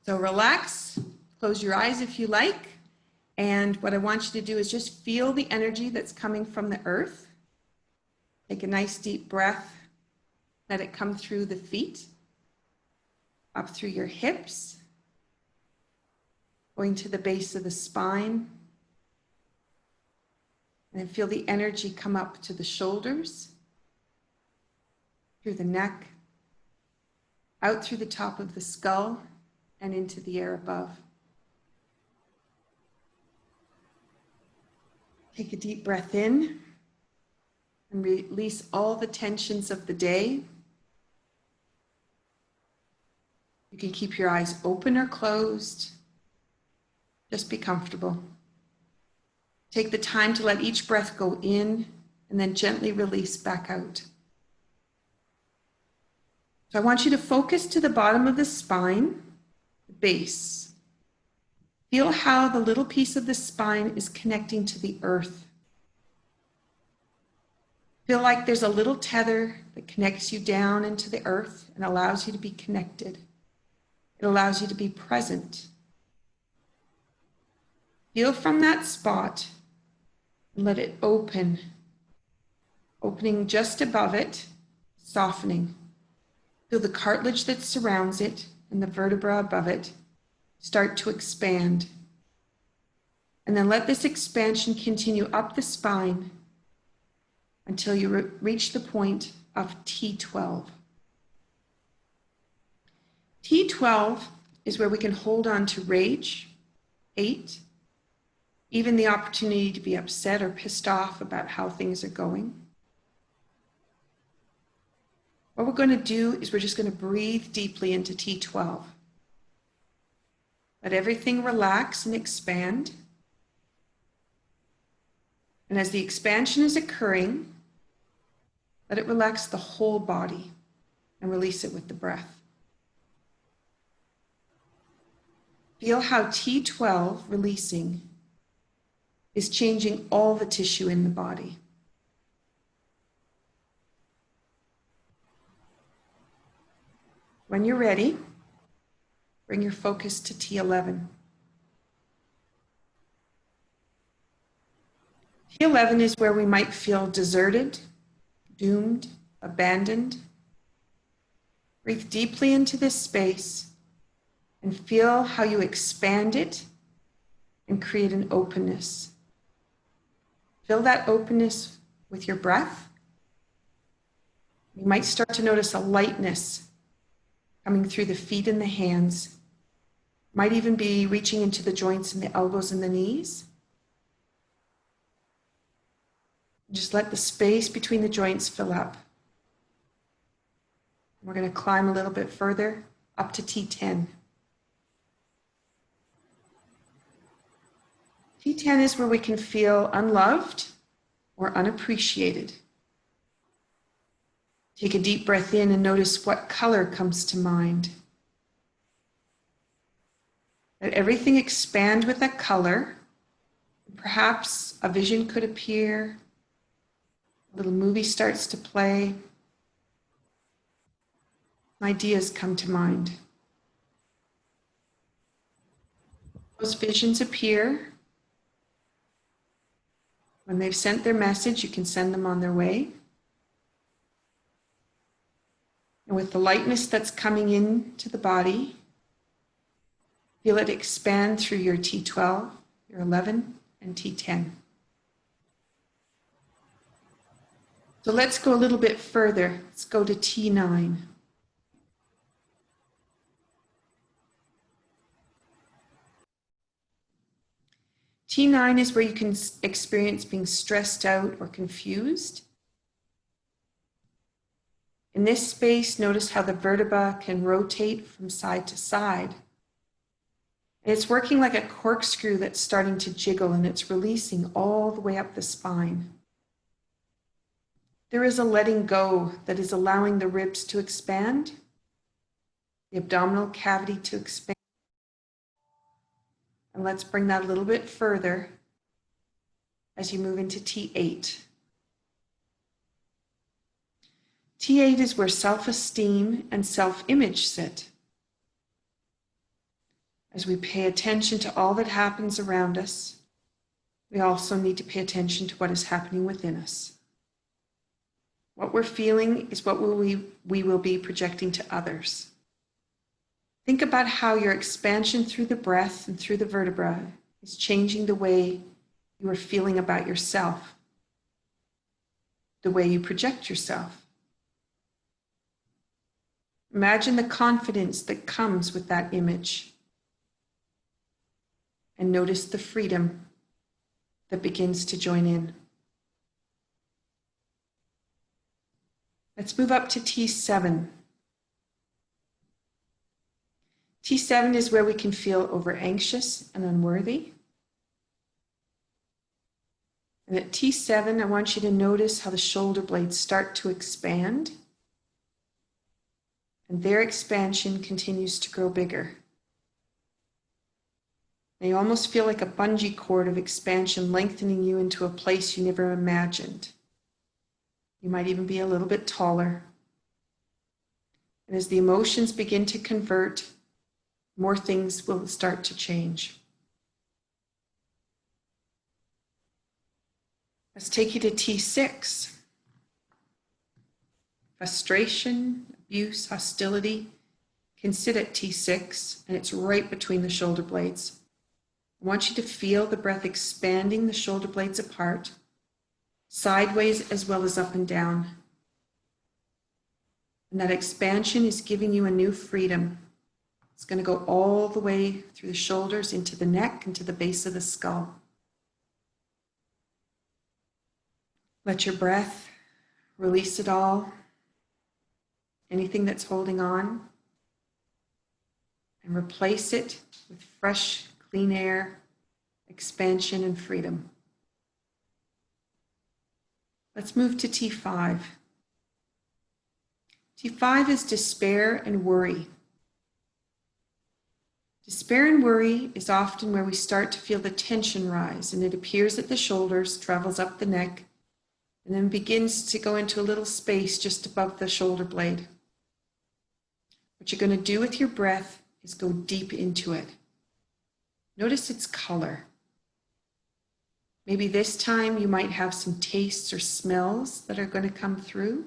So relax, close your eyes if you like. And what I want you to do is just feel the energy that's coming from the earth. Take a nice deep breath. Let it come through the feet, up through your hips, going to the base of the spine. And then feel the energy come up to the shoulders, through the neck, out through the top of the skull, and into the air above. Take a deep breath in and release all the tensions of the day. You can keep your eyes open or closed. Just be comfortable. Take the time to let each breath go in and then gently release back out. So I want you to focus to the bottom of the spine, the base. Feel how the little piece of the spine is connecting to the earth. Feel like there's a little tether that connects you down into the earth and allows you to be connected. It allows you to be present. Feel from that spot and let it open, opening just above it, softening. Feel the cartilage that surrounds it and the vertebra above it start to expand. And then let this expansion continue up the spine until you reach the point of T12. T12 is where we can hold on to rage, hate, even the opportunity to be upset or pissed off about how things are going. What we're going to do is we're just going to breathe deeply into T12. Let everything relax and expand. And as the expansion is occurring, let it relax the whole body and release it with the breath. Feel how T12 releasing is changing all the tissue in the body. When you're ready, bring your focus to T11. T11 is where we might feel deserted, doomed, abandoned. Breathe deeply into this space and feel how you expand it and create an openness. Fill that openness with your breath. You might start to notice a lightness coming through the feet and the hands. Might even be reaching into the joints and the elbows and the knees. Just let the space between the joints fill up. We're going to climb a little bit further up to T10. T10 is where we can feel unloved or unappreciated. Take a deep breath in and notice what color comes to mind. Let everything expand with that color. Perhaps a vision could appear. A little movie starts to play. Ideas come to mind. Those visions appear. When they've sent their message, you can send them on their way. And with the lightness that's coming into the body, feel it expand through your T12, your 11, and T10. So let's go a little bit further. Let's go to T9. T9 is where you can experience being stressed out or confused. In this space, notice how the vertebra can rotate from side to side. And it's working like a corkscrew that's starting to jiggle, and it's releasing all the way up the spine. There is a letting go that is allowing the ribs to expand, the abdominal cavity to expand. And let's bring that a little bit further as you move into T8. T8 is where self-esteem and self-image sit. As we pay attention to all that happens around us, we also need to pay attention to what is happening within us. What we're feeling is what we will be projecting to others. Think about how your expansion through the breath and through the vertebra is changing the way you are feeling about yourself, the way you project yourself. Imagine the confidence that comes with that image, and notice the freedom that begins to join in. Let's move up to T7. T7 is where we can feel over anxious and unworthy. And at T7, I want you to notice how the shoulder blades start to expand. And their expansion continues to grow bigger. They almost feel like a bungee cord of expansion lengthening you into a place you never imagined. You might even be a little bit taller. And as the emotions begin to convert, more things will start to change. Let's take you to T6. Frustration, abuse, hostility can sit at T6, and it's right between the shoulder blades. I want you to feel the breath expanding the shoulder blades apart, sideways as well as up and down. And that expansion is giving you a new freedom. It's going to go all the way through the shoulders, into the neck, and to the base of the skull. Let your breath release it all, anything that's holding on, and replace it with fresh, clean air, expansion, and freedom. Let's move to T5. T5 is despair and worry. Despair and worry is often where we start to feel the tension rise, and it appears at the shoulders, travels up the neck, and then begins to go into a little space just above the shoulder blade. What you're going to do with your breath is go deep into it. Notice its color. Maybe this time you might have some tastes or smells that are going to come through.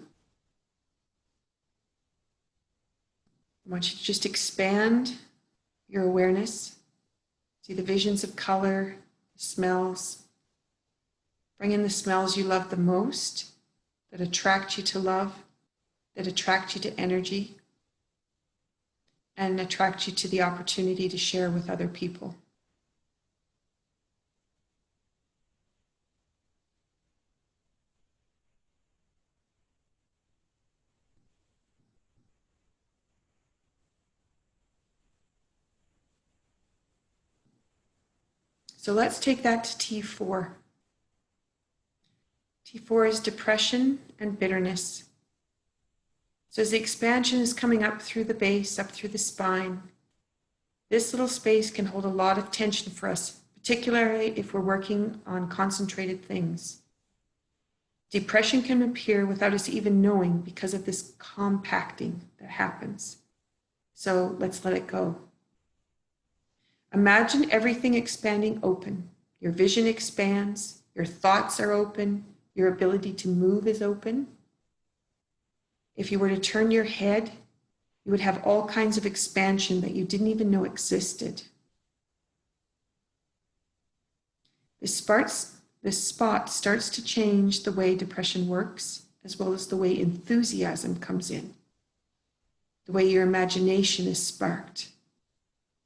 I want you to just expand your awareness. See the visions of color, the smells. Bring in the smells you love the most, that attract you to love, that attract you to energy, and attract you to the opportunity to share with other people. So let's take that to T4. T4 is depression and bitterness. So as the expansion is coming up through the base, up through the spine, this little space can hold a lot of tension for us, particularly if we're working on concentrated things. Depression can appear without us even knowing because of this compacting that happens. So let's let it go. Imagine everything expanding open. Your vision expands, your thoughts are open, your ability to move is open. If you were to turn your head, you would have all kinds of expansion that you didn't even know existed. This spot starts to change the way depression works, as well as the way enthusiasm comes in, the way your imagination is sparked,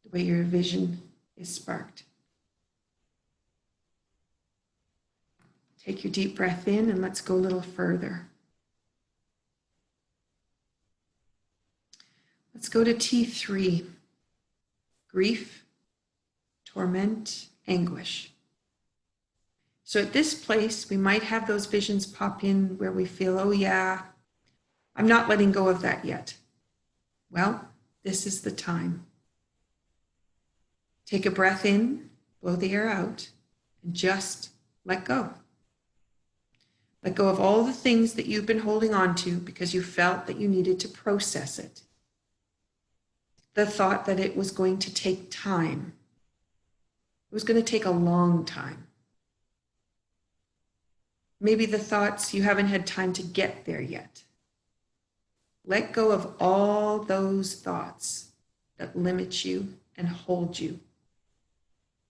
the way your vision is sparked. Take your deep breath in and let's go a little further. Let's go to T3, grief, torment, anguish. So at this place, we might have those visions pop in where we feel, oh yeah, I'm not letting go of that yet. Well, this is the time. Take a breath in, blow the air out, and just let go. Let go of all the things that you've been holding on to because you felt that you needed to process it. The thought that it was going to take time. It was going to take a long time. Maybe the thoughts you haven't had time to get there yet. Let go of all those thoughts that limit you and hold you.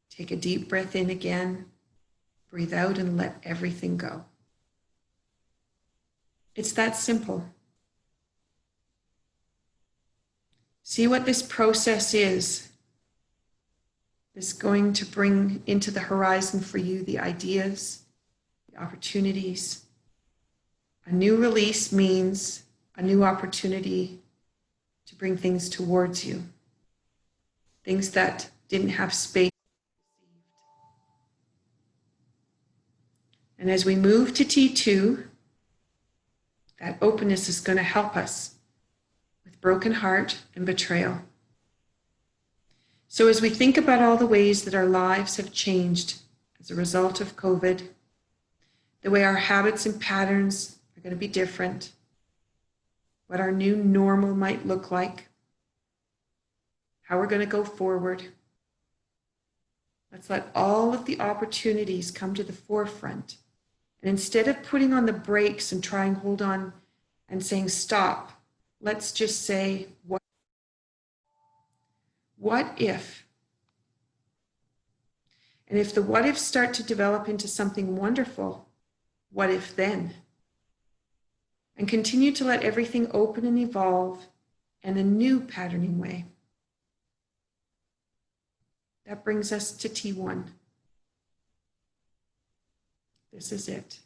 Take a deep breath in again, breathe out and let everything go. It's that simple. See what this process is. It's going to bring into the horizon for you the ideas, the opportunities. A new release means a new opportunity to bring things towards you. Things that didn't have space. And as we move to T2, that openness is going to help us with broken heart and betrayal. So as we think about all the ways that our lives have changed as a result of COVID, the way our habits and patterns are going to be different, what our new normal might look like, how we're going to go forward, let's let all of the opportunities come to the forefront. And instead of putting on the brakes and trying to hold on and saying stop, let's just say, what if? And if the what ifs start to develop into something wonderful, what if then? And continue to let everything open and evolve in a new patterning way. That brings us to T1. This is it.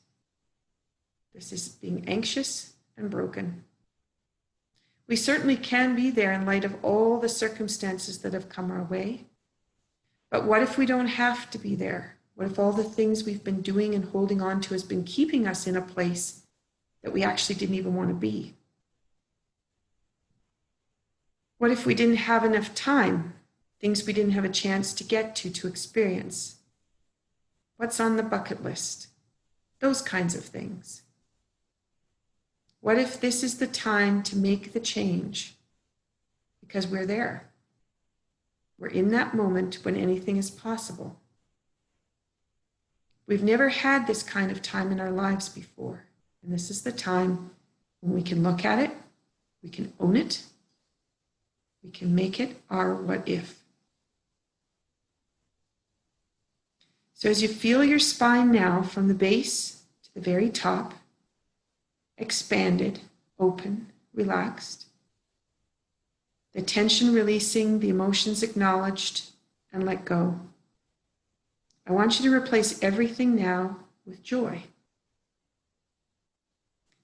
This is being anxious and broken. We certainly can be there in light of all the circumstances that have come our way. But what if we don't have to be there? What if all the things we've been doing and holding on to has been keeping us in a place that we actually didn't even want to be? What if we didn't have enough time, things we didn't have a chance to get to experience? What's on the bucket list? Those kinds of things. What if this is the time to make the change? Because we're there. We're in that moment when anything is possible. We've never had this kind of time in our lives before. And this is the time when we can look at it, we can own it, we can make it our what if. So as you feel your spine now from the base to the very top, expanded, open, relaxed, the tension releasing, the emotions acknowledged and let go. I want you to replace everything now with joy.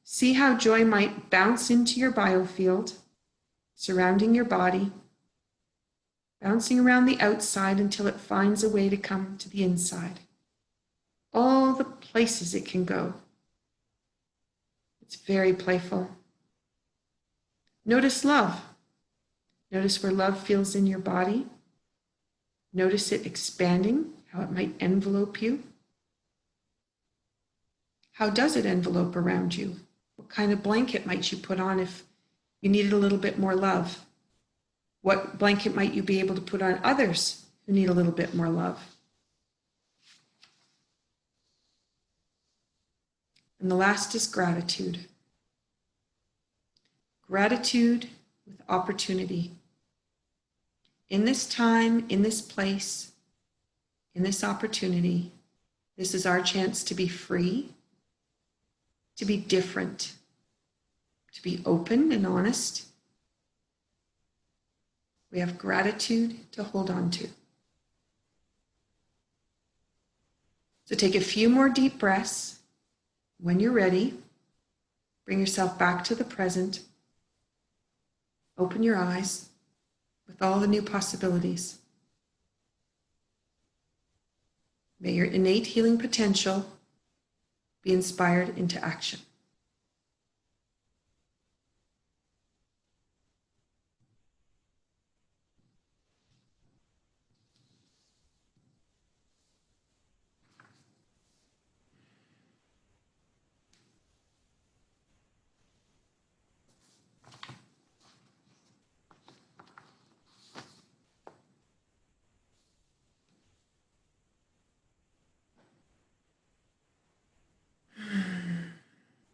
See how joy might bounce into your biofield, surrounding your body, bouncing around the outside until it finds a way to come to the inside. All the places it can go. It's very playful. Notice love. Notice where love feels in your body. Notice it expanding, how it might envelope you. How does it envelope around you? What kind of blanket might you put on if you needed a little bit more love? What blanket might you be able to put on others who need a little bit more love? And the last is gratitude. Gratitude with opportunity. In this time, in this place, in this opportunity, this is our chance to be free, to be different, to be open and honest. We have gratitude to hold on to. So take a few more deep breaths. When you're ready, bring yourself back to the present. Open your eyes with all the new possibilities. May your innate healing potential be inspired into action.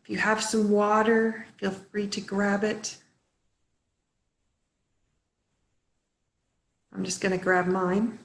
If you have some water, feel free to grab it. I'm just going to grab mine.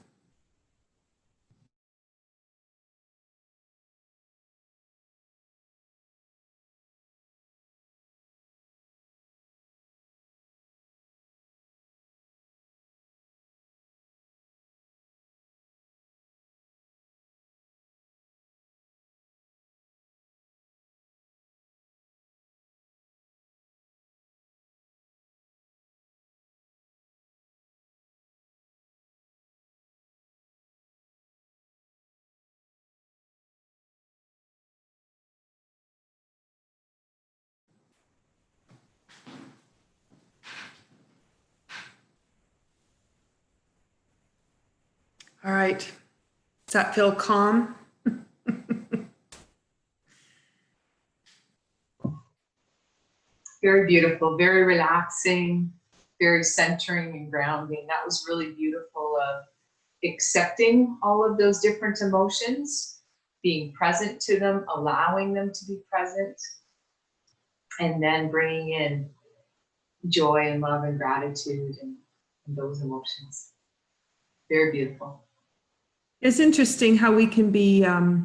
All right. Does that feel calm? Very beautiful, very relaxing, very centering and grounding. That was really beautiful of accepting all of those different emotions, being present to them, allowing them to be present, and then bringing in joy and love and gratitude and those emotions. Very beautiful. It's interesting how we can be, I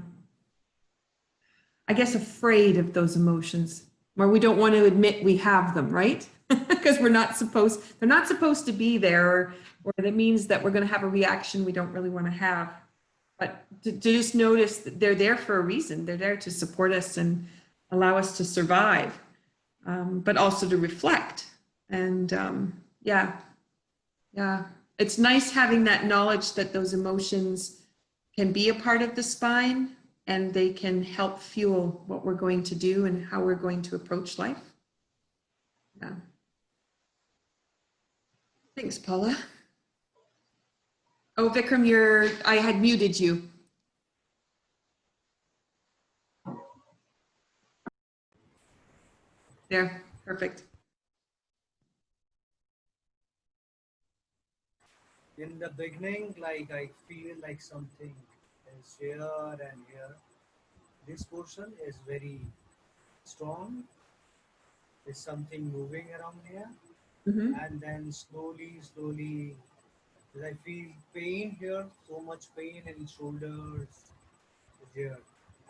guess, afraid of those emotions, where we don't want to admit we have them, right? Because they're not supposed to be there, or that means that we're going to have a reaction we don't really want to have. But to just notice that they're there for a reason. They're there to support us and allow us to survive, but also to reflect. And yeah, it's nice having that knowledge that those emotions can be a part of the spine, and they can help fuel what we're going to do and how we're going to approach life. Yeah. Thanks, Paula. Oh, Vikram, I had muted you. There, perfect. In the beginning, like I feel like something is here and here. This portion is very strong. There's something moving around here. Mm-hmm. And then slowly, I feel pain here, so much pain in shoulders here.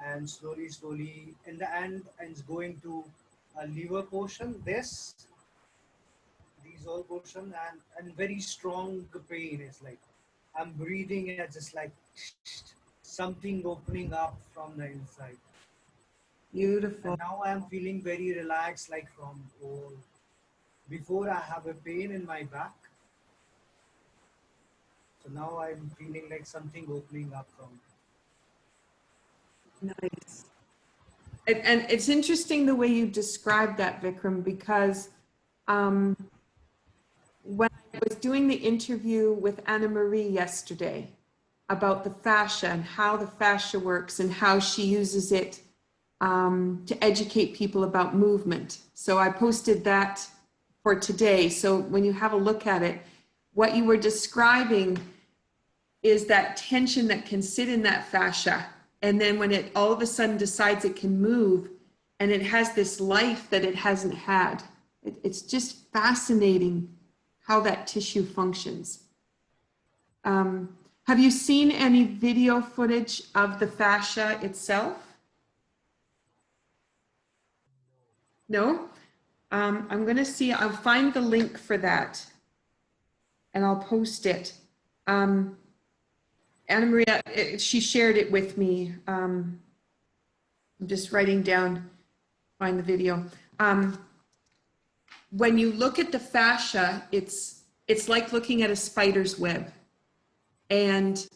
And slowly, in the end, it's going to a liver portion, these all portion, and very strong pain is like, I'm breathing and just like something opening up from the inside. Beautiful. And now I'm feeling very relaxed, like from all. Before I have a pain in my back. So now I'm feeling like something opening up from. Nice. And it's interesting the way you described that, Vikram, because when I was doing the interview with Anna Marie yesterday about the fascia and how the fascia works and how she uses it to educate people about movement. So I posted that for today. So when you have a look at it, what you were describing is that tension that can sit in that fascia. And then when it all of a sudden decides it can move and it has this life that it hasn't had, it's just fascinating how that tissue functions. Have you seen any video footage of the fascia itself? No? I'm going to see, I'll find the link for that and I'll post it. Anna Maria, she shared it with me. I'm just writing down, find the video. When you look at the fascia, it's like looking at a spider's web. And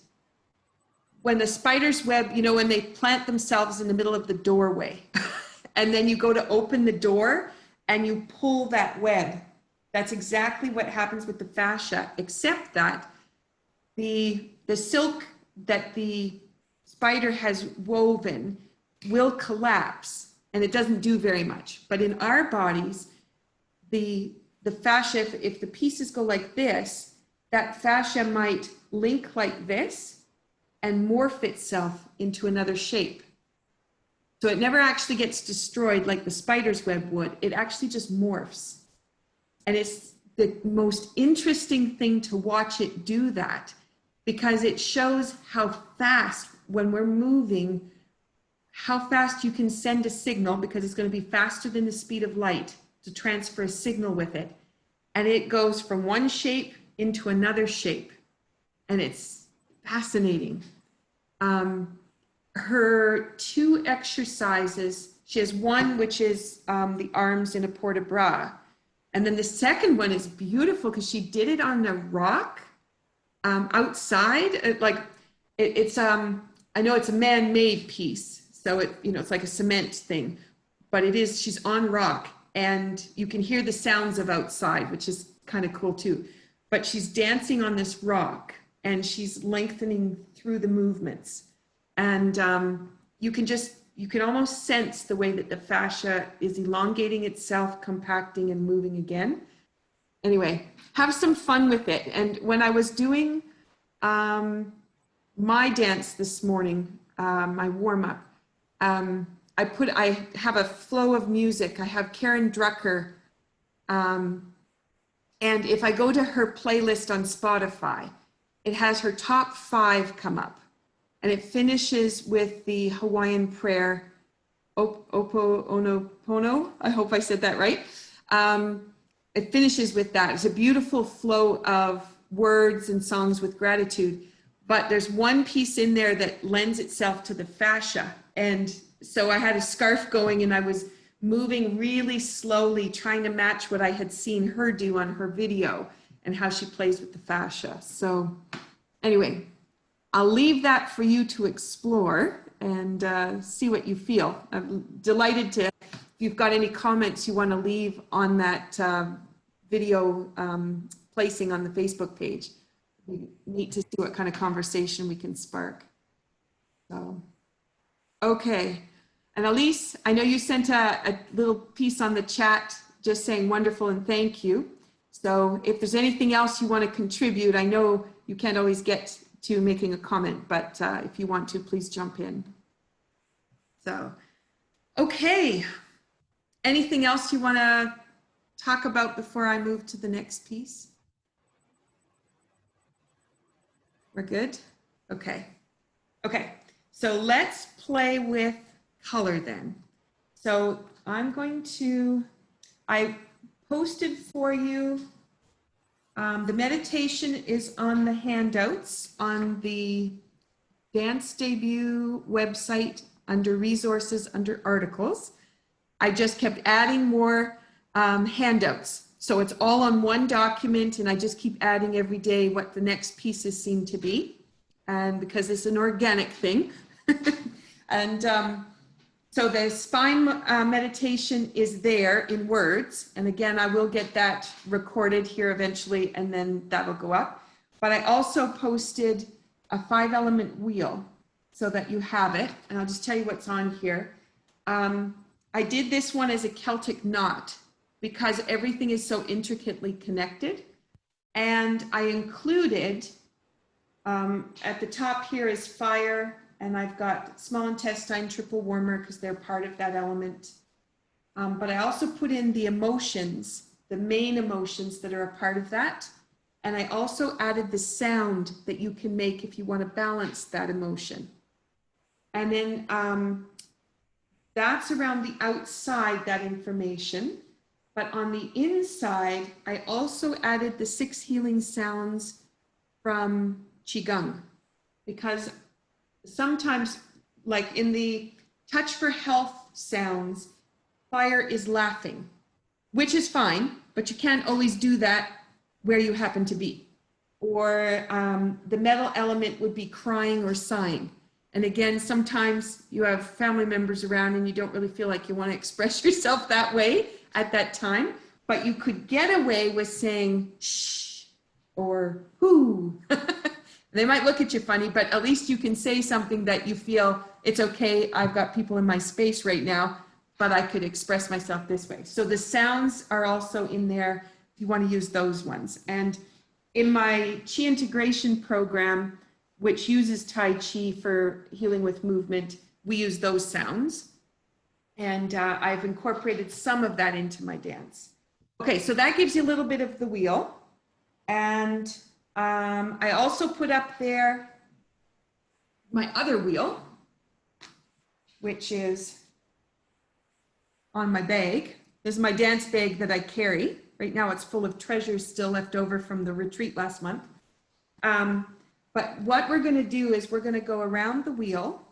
when the spider's web, you know, when they plant themselves in the middle of the doorway, and then you go to open the door and you pull that web, that's exactly what happens with the fascia, except that the silk that the spider has woven will collapse and it doesn't do very much. But in our bodies, the fascia, if the pieces go like this, that fascia might link like this and morph itself into another shape. So it never actually gets destroyed like the spider's web would. It actually just morphs. And it's the most interesting thing to watch it do that, because it shows how fast, when we're moving, how fast you can send a signal, because it's going to be faster than the speed of light to transfer a signal with it. And it goes from one shape into another shape. And it's fascinating. Her two exercises, she has one which is the arms in a port de bras. And then the second one is beautiful because she did it on a rock outside. It's I know it's a man-made piece, so it's like a cement thing, but it is, she's on rock and you can hear the sounds of outside, which is kind of cool too. But she's dancing on this rock and she's lengthening through the movements. And you can almost sense the way that the fascia is elongating itself, compacting and moving again. Anyway, have some fun with it. And when I was doing my dance this morning, my warm-up, I have a flow of music. I have Karen Drucker. And if I go to her playlist on Spotify, it has her top 5 come up. And it finishes with the Hawaiian prayer, Ho'oponopono. I hope I said that right. It finishes with that. It's a beautiful flow of words and songs with gratitude. But there's one piece in there that lends itself to the fascia. And so I had a scarf going and I was moving really slowly, trying to match what I had seen her do on her video and how she plays with the fascia. So anyway, I'll leave that for you to explore and see what you feel. I'm delighted to, if you've got any comments you want to leave on that video placing on the Facebook page. We need to see what kind of conversation we can spark. So, okay. And Elise, I know you sent a little piece on the chat just saying wonderful and thank you. So if there's anything else you want to contribute, I know you can't always get to making a comment, but if you want to, please jump in. So, okay. Anything else you want to talk about before I move to the next piece? We're good? Okay. Okay. So let's play with color then. So I'm going to, I posted for you, the meditation is on the handouts on the Dance Debut website under resources, under articles. I just kept adding more handouts. So it's all on one document and I just keep adding every day what the next pieces seem to be. And because it's an organic thing. And so the spine meditation is there in words. And again, I will get that recorded here eventually and then that'll go up. But I also posted a 5-element wheel so that you have it. And I'll just tell you what's on here. I did this one as a Celtic knot because everything is so intricately connected. And I included, at the top here is fire, and I've got small intestine, triple warmer, because they're part of that element. But I also put in the emotions, the main emotions that are a part of that. And I also added the sound that you can make if you want to balance that emotion. And then that's around the outside, that information. But on the inside, I also added the 6 healing sounds from Qigong, because sometimes, like in the Touch for Health sounds, fire is laughing, which is fine, but you can't always do that where you happen to be. Or the metal element would be crying or sighing. And again, sometimes you have family members around and you don't really feel like you want to express yourself that way at that time, but you could get away with saying shh or whoo. They might look at you funny, but at least you can say something that you feel it's okay. I've got people in my space right now, but I could express myself this way. So the sounds are also in there if you want to use those ones. And in my Qi integration program, which uses Tai Chi for healing with movement, we use those sounds. And I've incorporated some of that into my dance. Okay, so that gives you a little bit of the wheel. And I also put up there my other wheel, which is on my bag. This is my dance bag that I carry. Right now it's full of treasures still left over from the retreat last month. But what we're going to do is we're going to go around the wheel.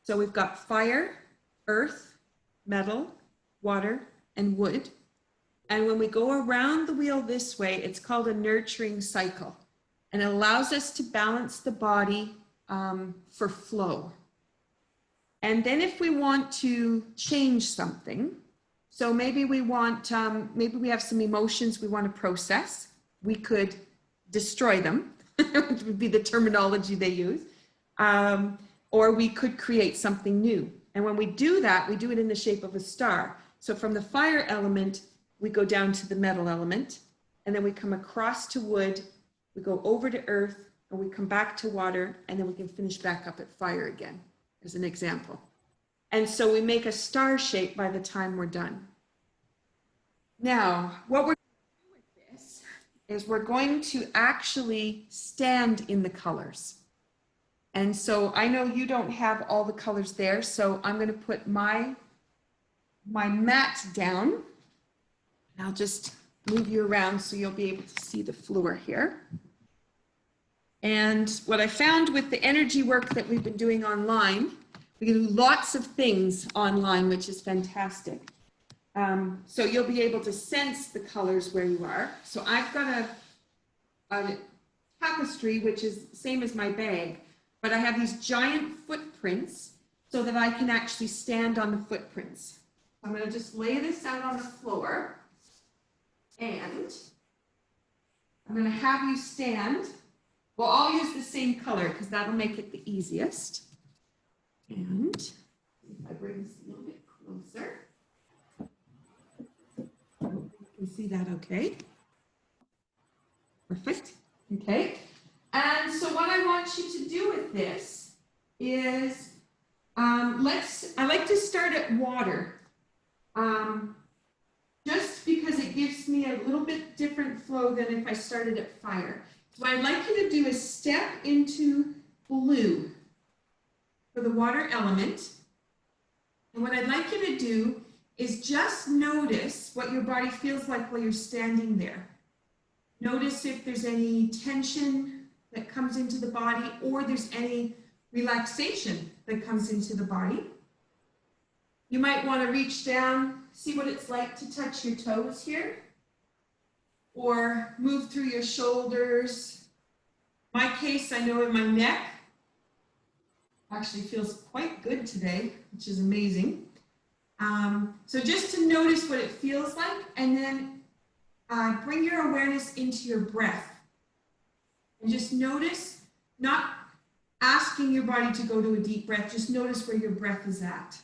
So we've got fire, earth, metal, water, and wood. And when we go around the wheel this way, it's called a nurturing cycle. And it allows us to balance the body for flow. And then if we want to change something, so maybe we want, maybe we have some emotions we want to process, we could destroy them, which would be the terminology they use, or we could create something new. And when we do that, we do it in the shape of a star. So from the fire element, we go down to the metal element, and then we come across to wood, we go over to earth, and we come back to water, and then we can finish back up at fire again, as an example. And so we make a star shape by the time we're done. Now, what we're going to do with this is we're going to actually stand in the colors. And so I know you don't have all the colors there, so I'm going to put my mat down. I'll just move you around so you'll be able to see the floor here. And what I found with the energy work that we've been doing online, we can do lots of things online, which is fantastic. So you'll be able to sense the colors where you are. So I've got a tapestry, which is same as my bag, but I have these giant footprints so that I can actually stand on the footprints. I'm going to just lay this out on the floor, and I'm going to have you stand. Well, I'll use the same color because that'll make it the easiest. And if I bring this a little bit closer, you can see that okay. Perfect. Okay. And so what I want you to do with this is, I like to start at water, just because it gives me a little bit different flow than if I started at fire. So what I'd like you to do is step into blue for the water element. And what I'd like you to do is just notice what your body feels like while you're standing there. Notice if there's any tension that comes into the body or there's any relaxation that comes into the body. You might want to reach down, see what it's like to touch your toes here, or move through your shoulders. My case, I know in my neck, actually feels quite good today, which is amazing. So just to notice what it feels like, and then bring your awareness into your breath. And just notice, not asking your body to go to a deep breath, just notice where your breath is at.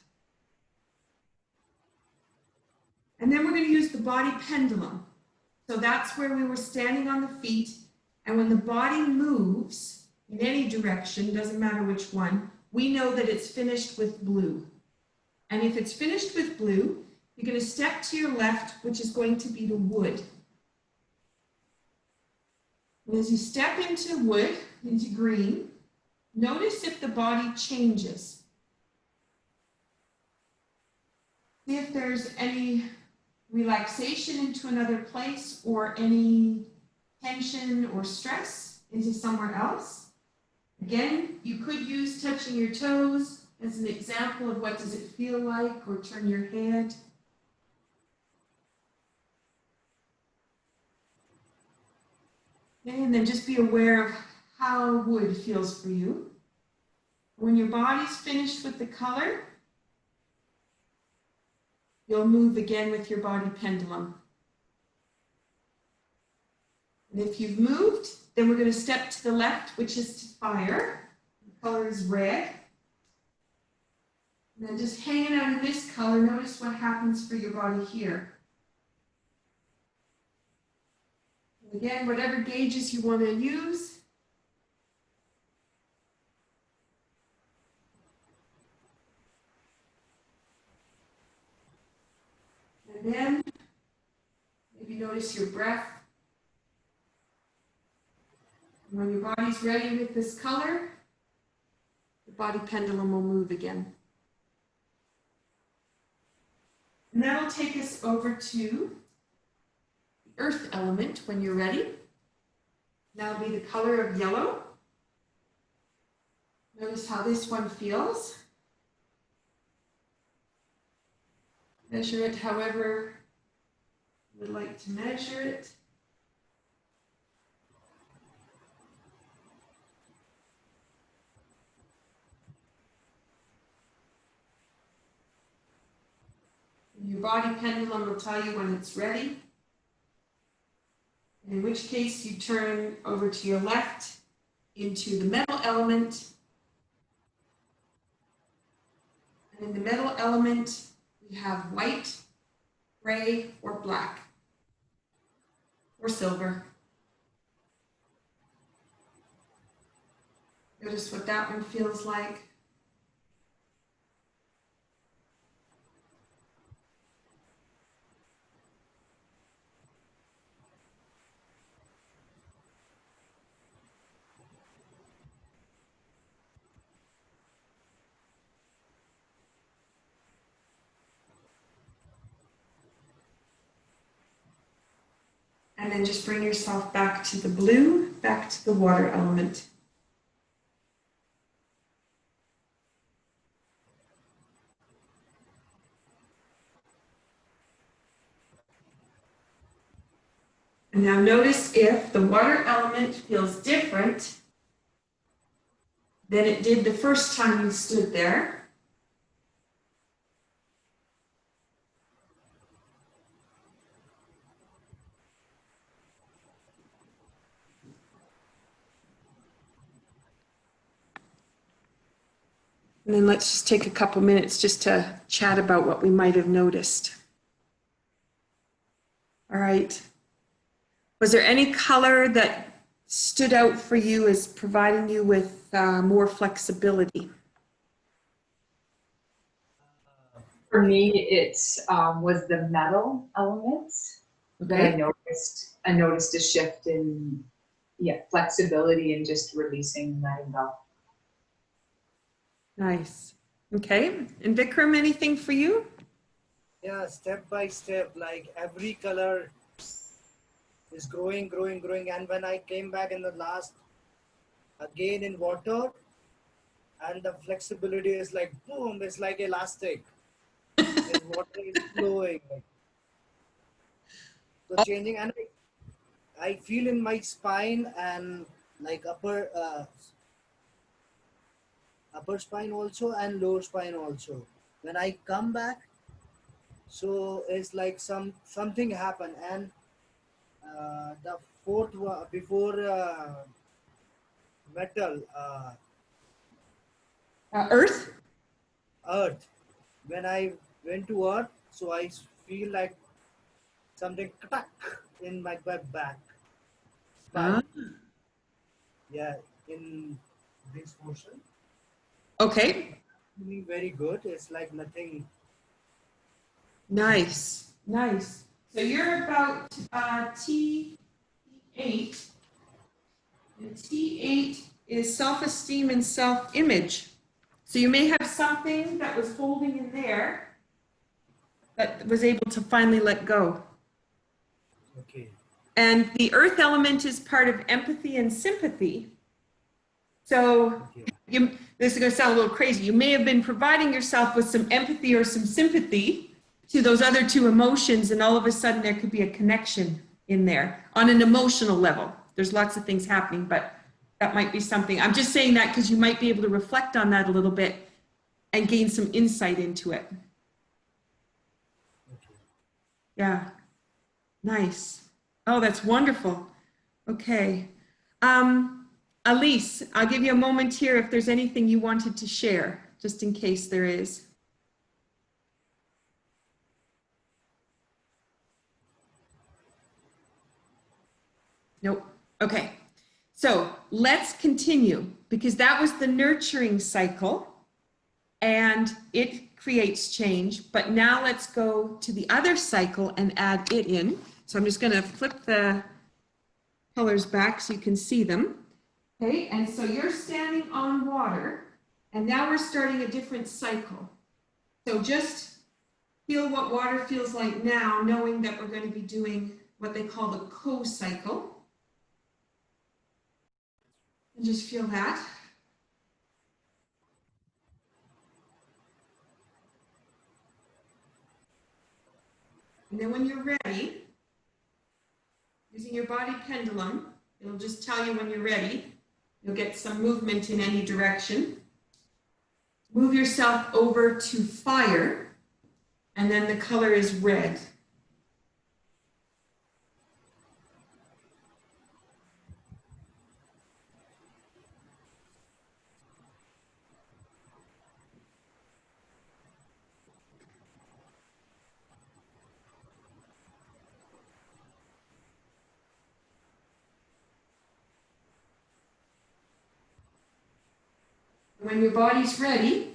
And then we're going to use the body pendulum. So that's where we were standing on the feet. And when the body moves in any direction, doesn't matter which one, we know that it's finished with blue. And if it's finished with blue, you're going to step to your left, which is going to be the wood. And as you step into wood, into green, notice if the body changes. See if there's any relaxation into another place or any tension or stress into somewhere else. Again, you could use touching your toes as an example of what does it feel like, or turn your head. Okay, and then just be aware of how wood feels for you. When your body's finished with the color, you'll move again with your body pendulum. And if you've moved, then we're going to step to the left, which is to fire. The color is red. And then just hanging out in this color, notice what happens for your body here. And again, whatever gauges you want to use. And then maybe notice your breath. And when your body's ready with this color, the body pendulum will move again. And that'll take us over to the earth element when you're ready. That'll be the color of yellow. Notice how this one feels. Measure it however you would like to measure it. Your body pendulum will tell you when it's ready, in which case you turn over to your left into the metal element. And in the metal element, we have white, gray, or black, or silver. Notice what that one feels like. And then just bring yourself back to the blue, back to the water element. And now notice if the water element feels different than it did the first time you stood there. And then let's just take a couple minutes just to chat about what we might have noticed. All right. Was there any color that stood out for you as providing you with more flexibility? For me, it's was the metal elements that I Okay. noticed. I noticed a shift in flexibility and just releasing, letting go. Nice. Okay. And Vikram, anything for you? Yeah, step by step, like every color is growing, growing, growing. And when I came back in the last, again in water, and the flexibility is like boom, it's like elastic. This water is flowing. So changing, and I feel in my spine and like upper spine also and lower spine also. When I come back, so it's like something happened, and the fourth one before metal Earth? earth. When I went to earth, so I feel like something crack in my back Ah, spine. Yeah, in this portion. okay. Feeling very good. It's like nothing. Nice. Nice. So you're about T8. And T8 is self-esteem and self-image. So you may have something that was holding in there that was able to finally let go. Okay. And the earth element is part of empathy and sympathy. So Okay. this is going to sound a little crazy. You may have been providing yourself with some empathy or some sympathy to those other two emotions, and all of a sudden there could be a connection in there on an emotional level. There's lots of things happening, but that might be something. I'm just saying that because you might be able to reflect on that a little bit and gain some insight into it. Okay. Yeah, nice. Oh, that's wonderful. Okay. Elise, I'll give you a moment here if there's anything you wanted to share, just in case there is. Nope. Okay. So let's continue because that was the nurturing cycle and it creates change. But now let's go to the other cycle and add it in. So I'm just going to flip the colors back so you can see them. Okay, and so you're standing on water, and now we're starting a different cycle. So just feel what water feels like now, knowing that we're going to be doing what they call the co-cycle. And just feel that. And then when you're ready, using your body pendulum, it'll just tell you when you're ready. You'll get some movement in any direction. Move yourself over to fire, and then the color is red. When your body's ready,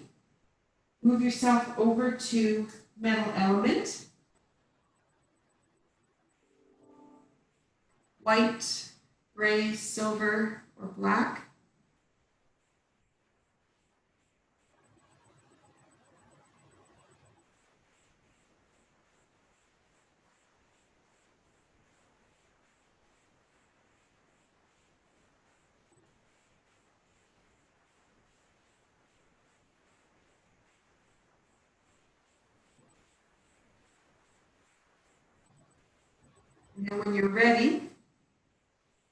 move yourself over to metal element. White, gray, silver, or black. And then when you're ready,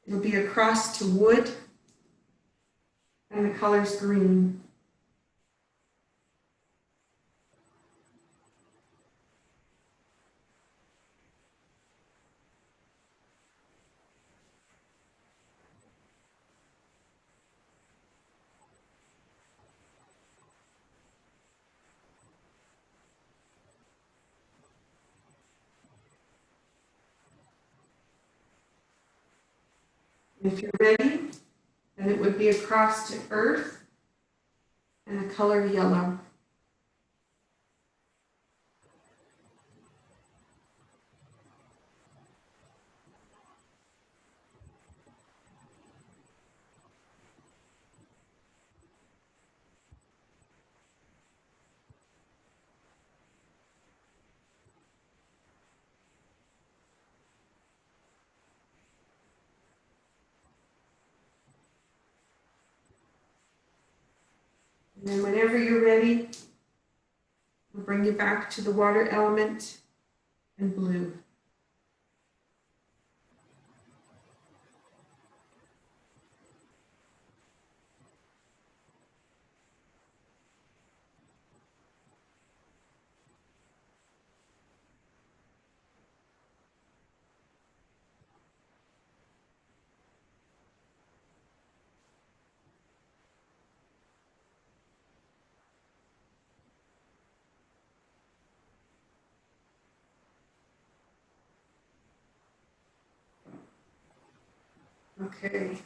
It'll be across to wood, and the color's green. If you're ready, then it would be across to earth and a color yellow. And then whenever you're ready, we'll bring you back to the water element and blue. Okay.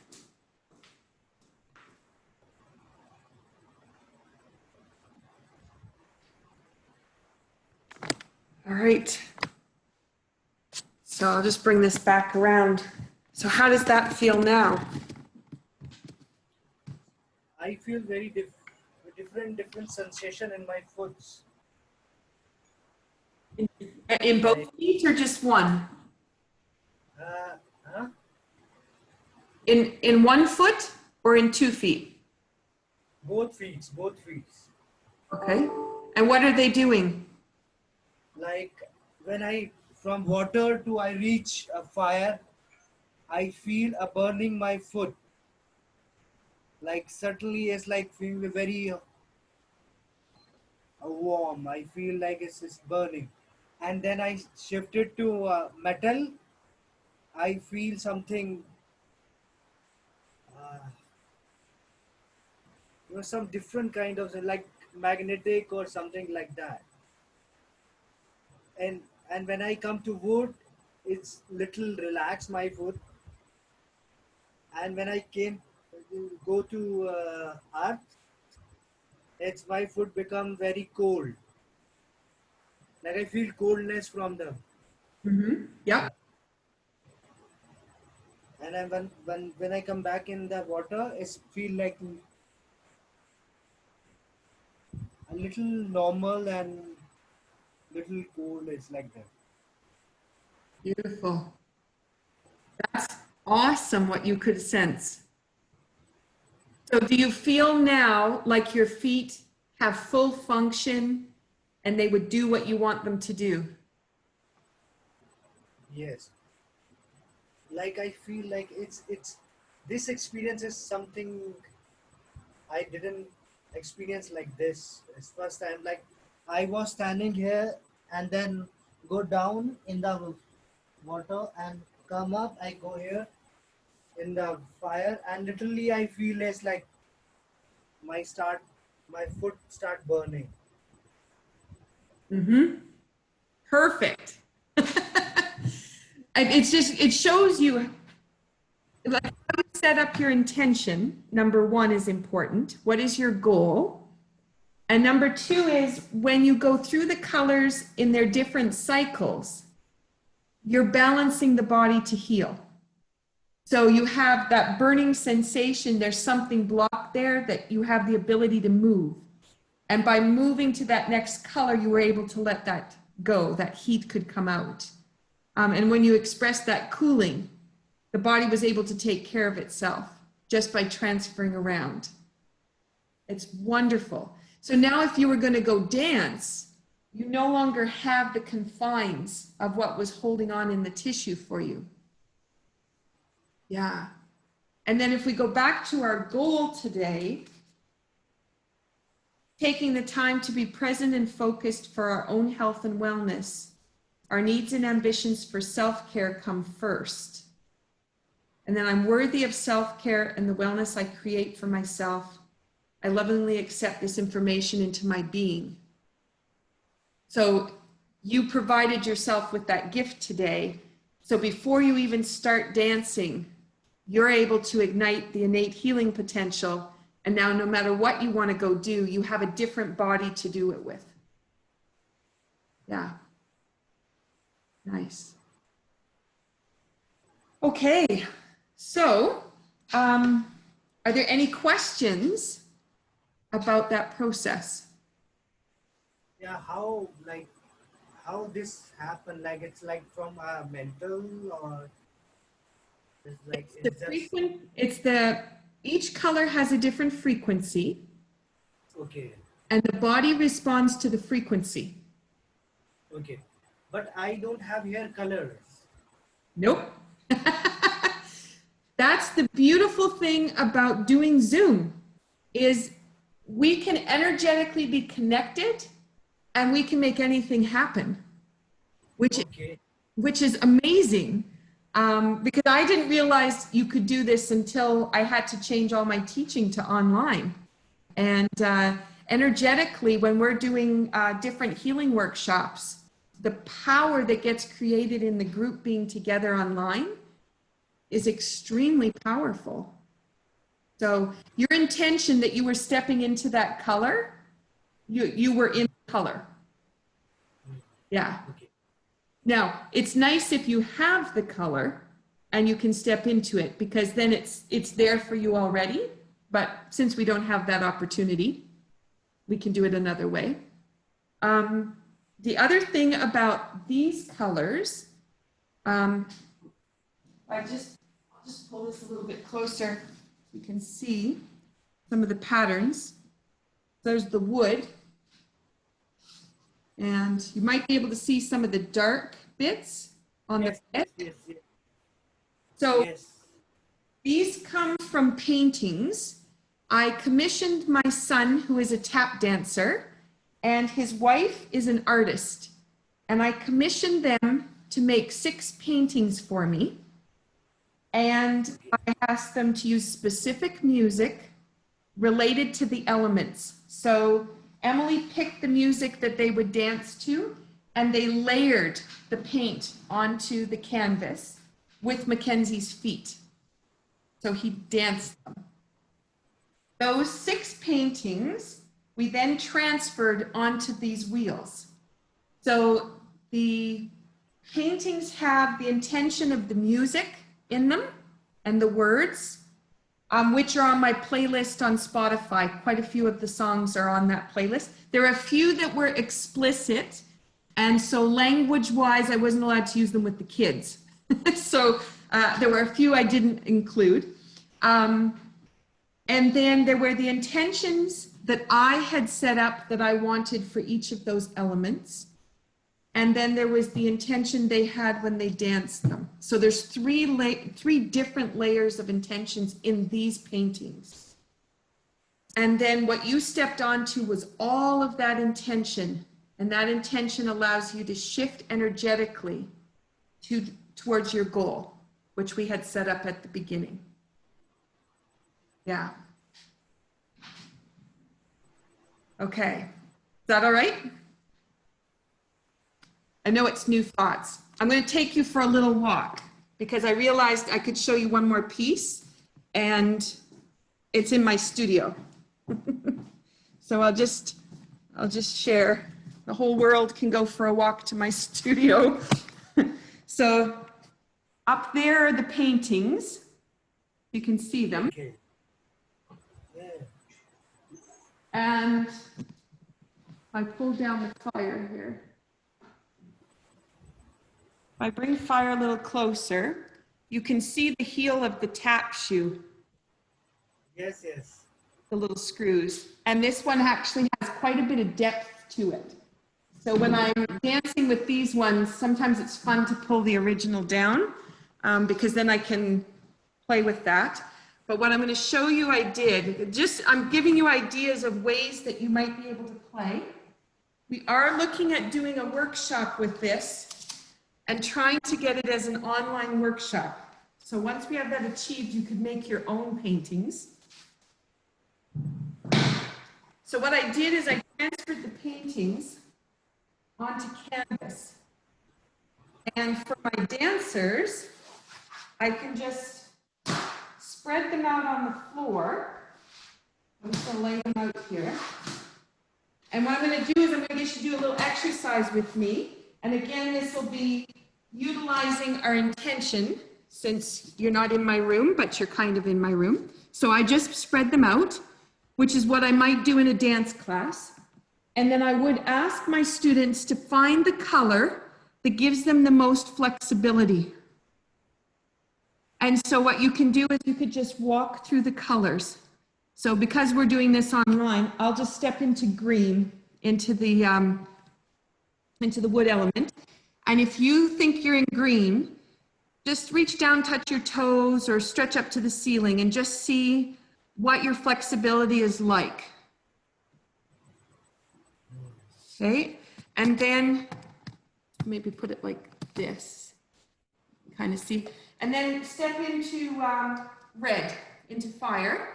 All right. So I'll just bring this back around. So how does that feel now? I feel very different sensation in my foots. In both feet or just one? Huh? In one foot or in 2 feet? Both feet. Okay. And what are they doing? Like when from water to I reach a fire, I feel a burning my foot. Like certainly it's like feel very warm. I feel like it's burning. And then I shifted to metal. I feel something, some different kind of like magnetic or something like that. And when I come to wood, it's little relax my foot. And when I go to earth, it's my foot become very cold. Like I feel coldness from them. Mm-hmm. Yeah. And then when I come back in the water, it feel like a little normal and little cold. It's like that. Beautiful. That's awesome what you could sense. So do you feel now like your feet have full function and they would do what you want them to do? Yes. Like I feel like it's this experience is something I didn't experience like this. It's first time like I was standing here and then go down in the water and come up. I go here in the fire and literally I feel it's like my foot start burning. Mm-hmm. Perfect. It shows you like how you set up your intention. Number one is important. What is your goal? And number two is when you go through the colors in their different cycles, you're balancing the body to heal. So you have that burning sensation, there's something blocked there that you have the ability to move. And by moving to that next color, you were able to let that go, that heat could come out. And when you express that cooling, the body was able to take care of itself just by transferring around. It's wonderful. So now if you were going to go dance, you no longer have the confines of what was holding on in the tissue for you. Yeah. And then if we go back to our goal today, taking the time to be present and focused for our own health and wellness, our needs and ambitions for self-care come first. And then I'm worthy of self-care and the wellness I create for myself. I lovingly accept this information into my being. So you provided yourself with that gift today. So before you even start dancing, you're able to ignite the innate healing potential. And now no matter what you want to go do, you have a different body to do it with. Yeah. Nice. Okay. So, are there any questions about that process? Yeah, how this happened? Like it's like from a mental, or it's like Each color has a different frequency, okay, and the body responds to the frequency. okay, but I don't have hair colors. Nope. That's the beautiful thing about doing Zoom, is we can energetically be connected and we can make anything happen, Okay, which is amazing. Because I didn't realize you could do this until I had to change all my teaching to online. And energetically, when we're doing different healing workshops, the power that gets created in the group being together online is extremely powerful. So your intention that you were stepping into that color, you were in color. Yeah. okay, Now, it's nice if you have the color and you can step into it, because then it's there for you already. But since we don't have that opportunity, we can do it another way. The other thing about these colors, I'll just pull this a little bit closer so you can see some of the patterns. There's the wood. And you might be able to see some of the dark bits on yes, the yes, yes, So yes. these come from paintings. I commissioned my son, who is a tap dancer, and his wife is an artist. And I commissioned them to make 6 paintings for me. And I asked them to use specific music related to the elements. So Emily picked the music that they would dance to, and they layered the paint onto the canvas with Mackenzie's feet. So he danced them. Those 6 paintings, we then transferred onto these wheels. So the paintings have the intention of the music in them and the words, which are on my playlist on Spotify. Quite a few of the songs are on that playlist. There are a few that were explicit, and so language-wise, I wasn't allowed to use them with the kids. So there were a few I didn't include. And then there were the intentions that I had set up that I wanted for each of those elements. And then there was the intention they had when they danced them. So there's 3 different layers of intentions in these paintings. And then what you stepped onto was all of that intention. And that intention allows you to shift energetically towards your goal, which we had set up at the beginning. Yeah. Okay. Is that all right? I know it's new thoughts. I'm going to take you for a little walk because I realized I could show you one more piece, and it's in my studio. So I'll just share. The whole world can go for a walk to my studio. So up there are the paintings. You can see them. Okay. Yeah. And I pull down the fire here. If I bring fire a little closer, you can see the heel of the tap shoe, Yes, yes. the little screws. And this one actually has quite a bit of depth to it. So when I'm dancing with these ones, sometimes it's fun to pull the original down because then I can play with that. But what I'm going to show you I did, I'm giving you ideas of ways that you might be able to play. We are looking at doing a workshop with this and trying to get it as an online workshop. So once we have that achieved, you could make your own paintings. So what I did is I transferred the paintings onto canvas. And for my dancers, I can just spread them out on the floor. I'm just going to lay them out here. And what I'm going to do is I'm going to get you to do a little exercise with me. And again, this will be utilizing our intention, since you're not in my room, but you're kind of in my room. So I just spread them out, which is what I might do in a dance class. And then I would ask my students to find the color that gives them the most flexibility. And so what you can do is you could just walk through the colors. So because we're doing this online, I'll just step into green, into the wood element. And if you think you're in green, just reach down, touch your toes, or stretch up to the ceiling and just see what your flexibility is like. Okay, and then maybe put it like this, kind of see. And then step into red, into fire,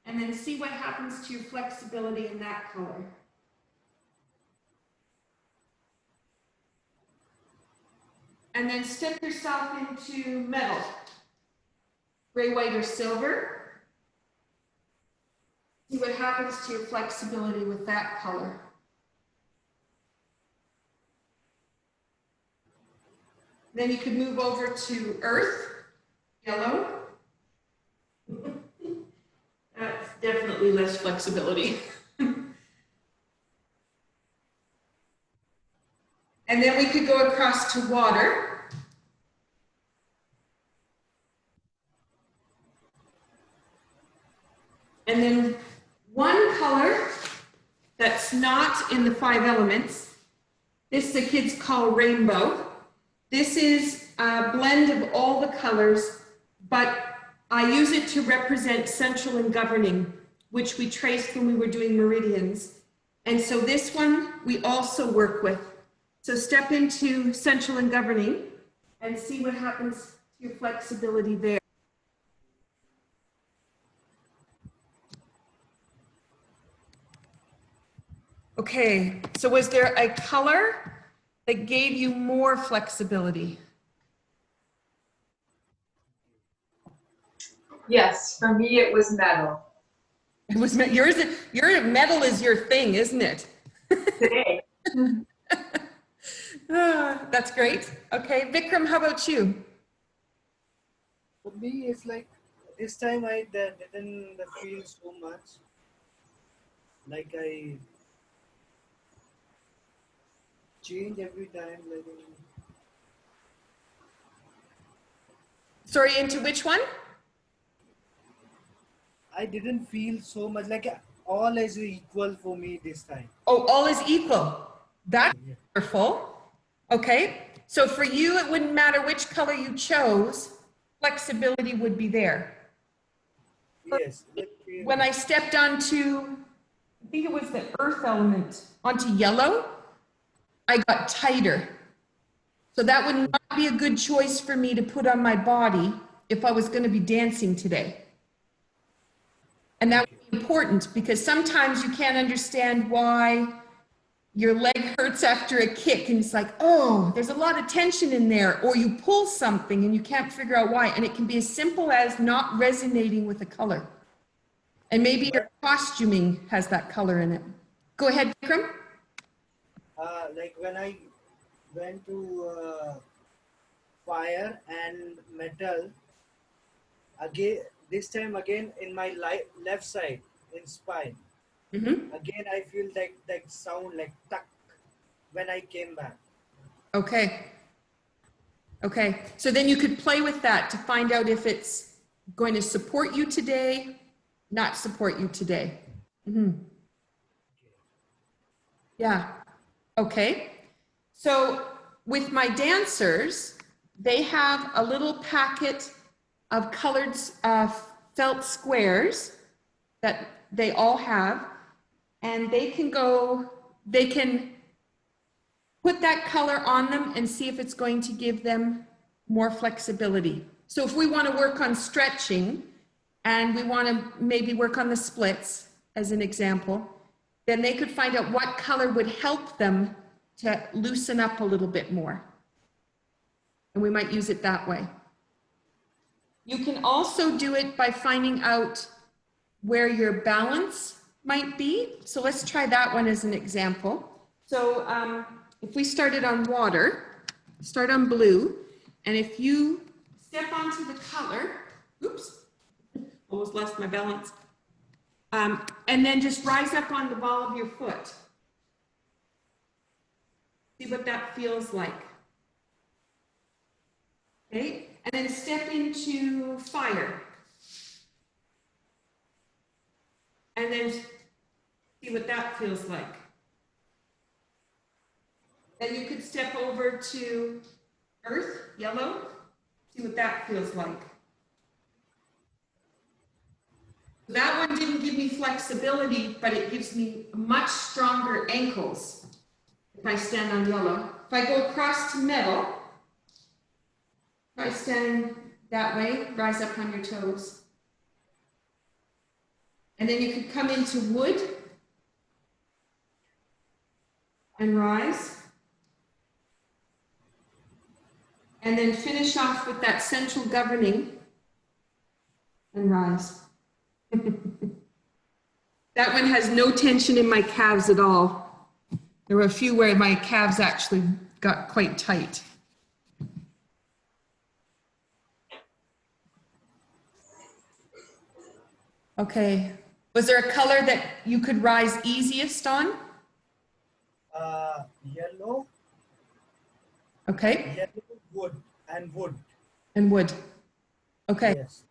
and then see what happens to your flexibility in that color. And then step yourself into metal, gray, white, or silver. See what happens to your flexibility with that color. Then you could move over to earth, yellow. That's definitely less flexibility. And then we could go across to water. And then one color that's not in the 5 elements, this the kids call rainbow. This is a blend of all the colors, but I use it to represent central and governing, which we traced when we were doing meridians. And so this one we also work with. So step into central and governing and see what happens to your flexibility there. Okay, so was there a color that gave you more flexibility? Yes, for me it was metal. It was yours. Your metal is your thing, isn't it? Today. That's great. Okay, Vikram, how about you? For me, it's like this time I didn't feel so much. Like I change every time. Like Sorry, into which one? I didn't feel so much. Like all is equal for me this time. Oh, all is equal. That's wonderful. Okay, so for you, it wouldn't matter which color you chose, flexibility would be there. Yes. When I stepped onto, I think it was the earth element, onto yellow, I got tighter. So that would not be a good choice for me to put on my body if I was going to be dancing today. And that would be important because sometimes you can't understand why your leg hurts after a kick and it's like, oh, there's a lot of tension in there, or you pull something and you can't figure out why. And it can be as simple as not resonating with a color. And maybe your costuming has that color in it. Go ahead, Vikram. Like when I went to fire and metal, again, this time again in my left side, in spine. Mm-hmm. Again, I feel like sound like tuck when I came back. Okay. Okay. So then you could play with that to find out if it's going to support you today, not support you today. Mm-hmm. Yeah. Okay. So with my dancers, they have a little packet of colored felt squares that they all have, and they can put that color on them and see if it's going to give them more flexibility. So if we want to work on stretching and we want to maybe work on the splits as an example, then they could find out what color would help them to loosen up a little bit more. And we might use it that way. You can also do it by finding out where your balance might be. So let's try that one as an example. So if we started on water, start on blue, and if you step onto the color, oops, almost lost my balance, and then just rise up on the ball of your foot. See what that feels like. Okay, and then step into fire. And then see what that feels like. Then you could step over to earth, yellow, see what that feels like. That one didn't give me flexibility, but it gives me much stronger ankles if I stand on yellow. If I go across to metal, if I stand that way, rise up on your toes. And then you could come into wood and rise. And then finish off with that central governing and rise. That one has no tension in my calves at all. There were a few where my calves actually got quite tight. Okay. Was there a color that you could rise easiest on? Yellow. Okay. Yellow, wood, and wood. And wood. Okay. Yes.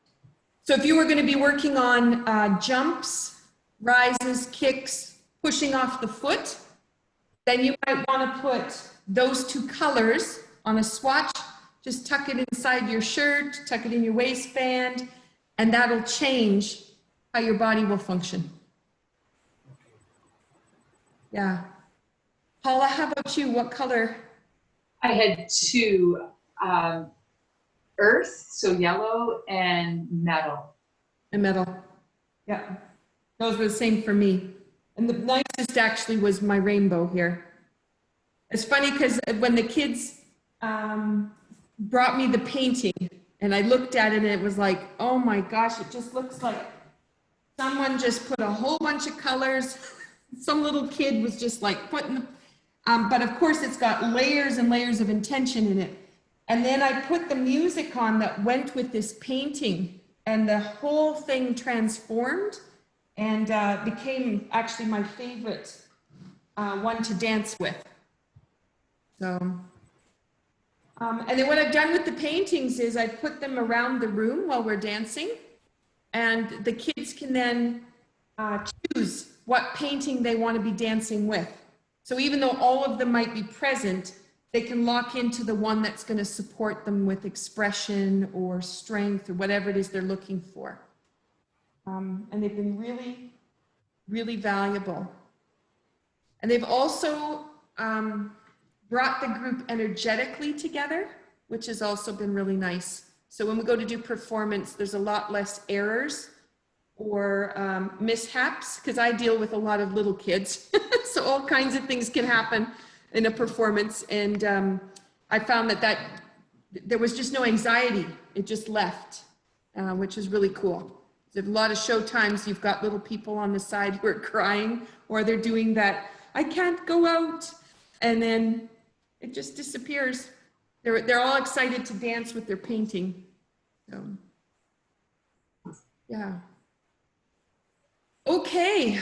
So if you were going to be working on jumps, rises, kicks, pushing off the foot, then you might want to put those two colors on a swatch. Just tuck it inside your shirt, tuck it in your waistband, and that'll change how your body will function. Yeah. Paula, how about you? What color? I had two, earth, so yellow, and metal. And metal. Yeah. Those were the same for me. And the nicest actually was my rainbow here. It's funny because when the kids brought me the painting and I looked at it and it was like, oh my gosh, it just looks like someone just put a whole bunch of colors. Some little kid was just like putting, but of course it's got layers and layers of intention in it. And then I put the music on that went with this painting and the whole thing transformed and became actually my favorite one to dance with. So, and then what I've done with the paintings is I put them around the room while we're dancing, and the kids can then choose what painting they want to be dancing with. So even though all of them might be present, they can lock into the one that's going to support them with expression or strength or whatever it is they're looking for. And they've been really, really valuable. And they've also brought the group energetically together, which has also been really nice. So when we go to do performance, there's a lot less errors or mishaps, because I deal with a lot of little kids. So all kinds of things can happen in a performance. And I found that there was just no anxiety. It just left, which is really cool. A lot of show times, you've got little people on the side who are crying, or they're doing that, I can't go out. And then it just disappears. They're all excited to dance with their painting. So, yeah. Okay,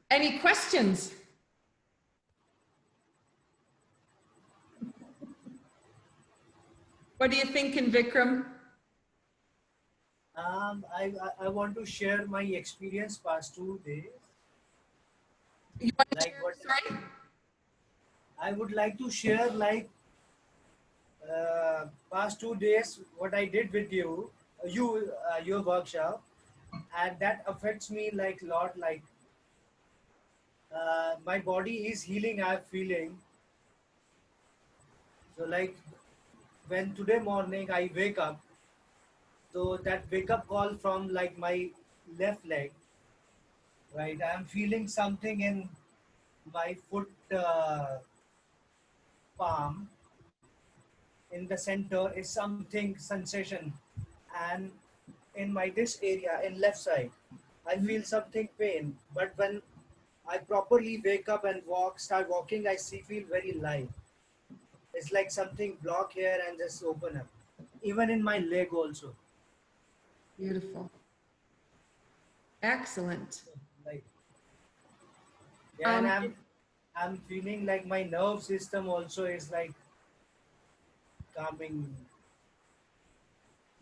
any questions? What do you think, Vikram? I want to share my experience past 2 days. You want to Like share, what? sorry? I would like to share like past 2 days what I did with you. your workshop, and that affects me like a lot. Like my body is healing. I'm feeling so like when today morning I wake up. So that wake up call from like my left leg, right? I'm feeling something in my foot palm. In the center is something sensation, and in my this area in left side, I feel something pain. But when I properly wake up and start walking, I feel very light. It's like something block here and just open up. Even in my leg also. Beautiful. Excellent. Like yeah, and Um, I'm feeling like my nerve system also is like calming.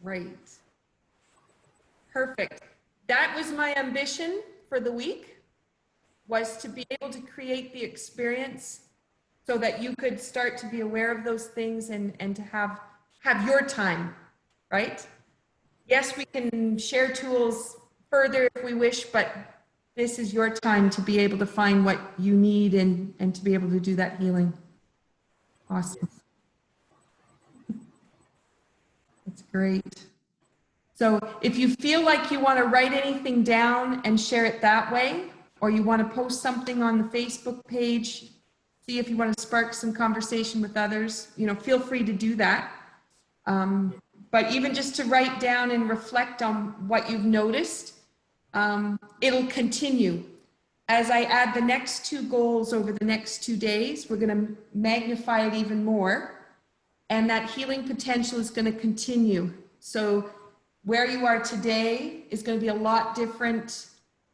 Right. Perfect. That was my ambition for the week, was to be able to create the experience so that you could start to be aware of those things and to have your time, right? Yes, we can share tools further if we wish, but this is your time to be able to find what you need and to be able to do that healing. Awesome. That's great. So if you feel like you want to write anything down and share it that way, or you want to post something on the Facebook page, see if you want to spark some conversation with others, feel free to do that. But even just to write down and reflect on what you've noticed, it'll continue. As I add the next 2 goals over the next 2 days, we're going to magnify it even more. And that healing potential is going to continue. So where you are today is going to be a lot different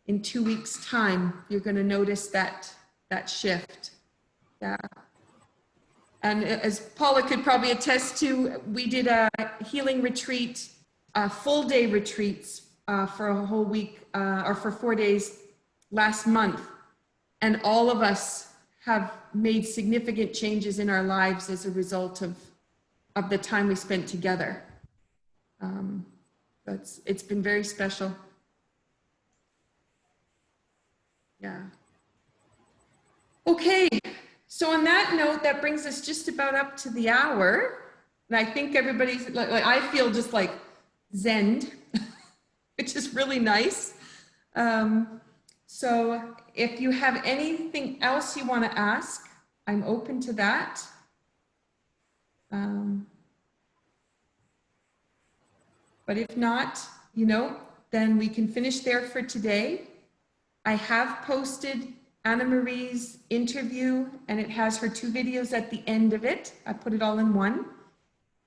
in 2 weeks' time. You're going to notice that shift. Yeah. And as Paula could probably attest to, we did a healing retreat, full day retreats for a whole week or for 4 days last month. And all of us have made significant changes in our lives as a result of the time we spent together. It's been very special. Yeah. Okay. So on that note, that brings us just about up to the hour. And I think everybody's like I feel just like zen, which is really nice. So if you have anything else you want to ask, I'm open to that. But if not, then we can finish there for today. I have posted Anna Marie's interview, and it has her 2 videos at the end of it. I put it all in one.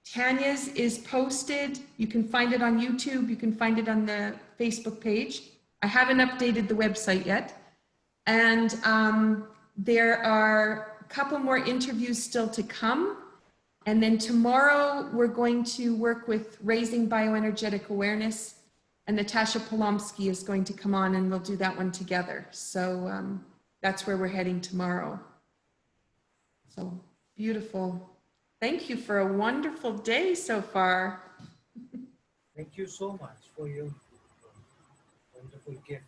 Tanya's is posted. You can find it on YouTube. You can find it on the Facebook page. I haven't updated the website yet. And there are a couple more interviews still to come. And then tomorrow we're going to work with Raising Bioenergetic Awareness, and Natasha Polomsky is going to come on and we'll do that one together. So that's where we're heading tomorrow. So beautiful. Thank you for a wonderful day so far. Thank you so much for your wonderful gift.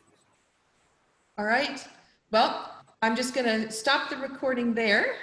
All right. Well, I'm just going to stop the recording there.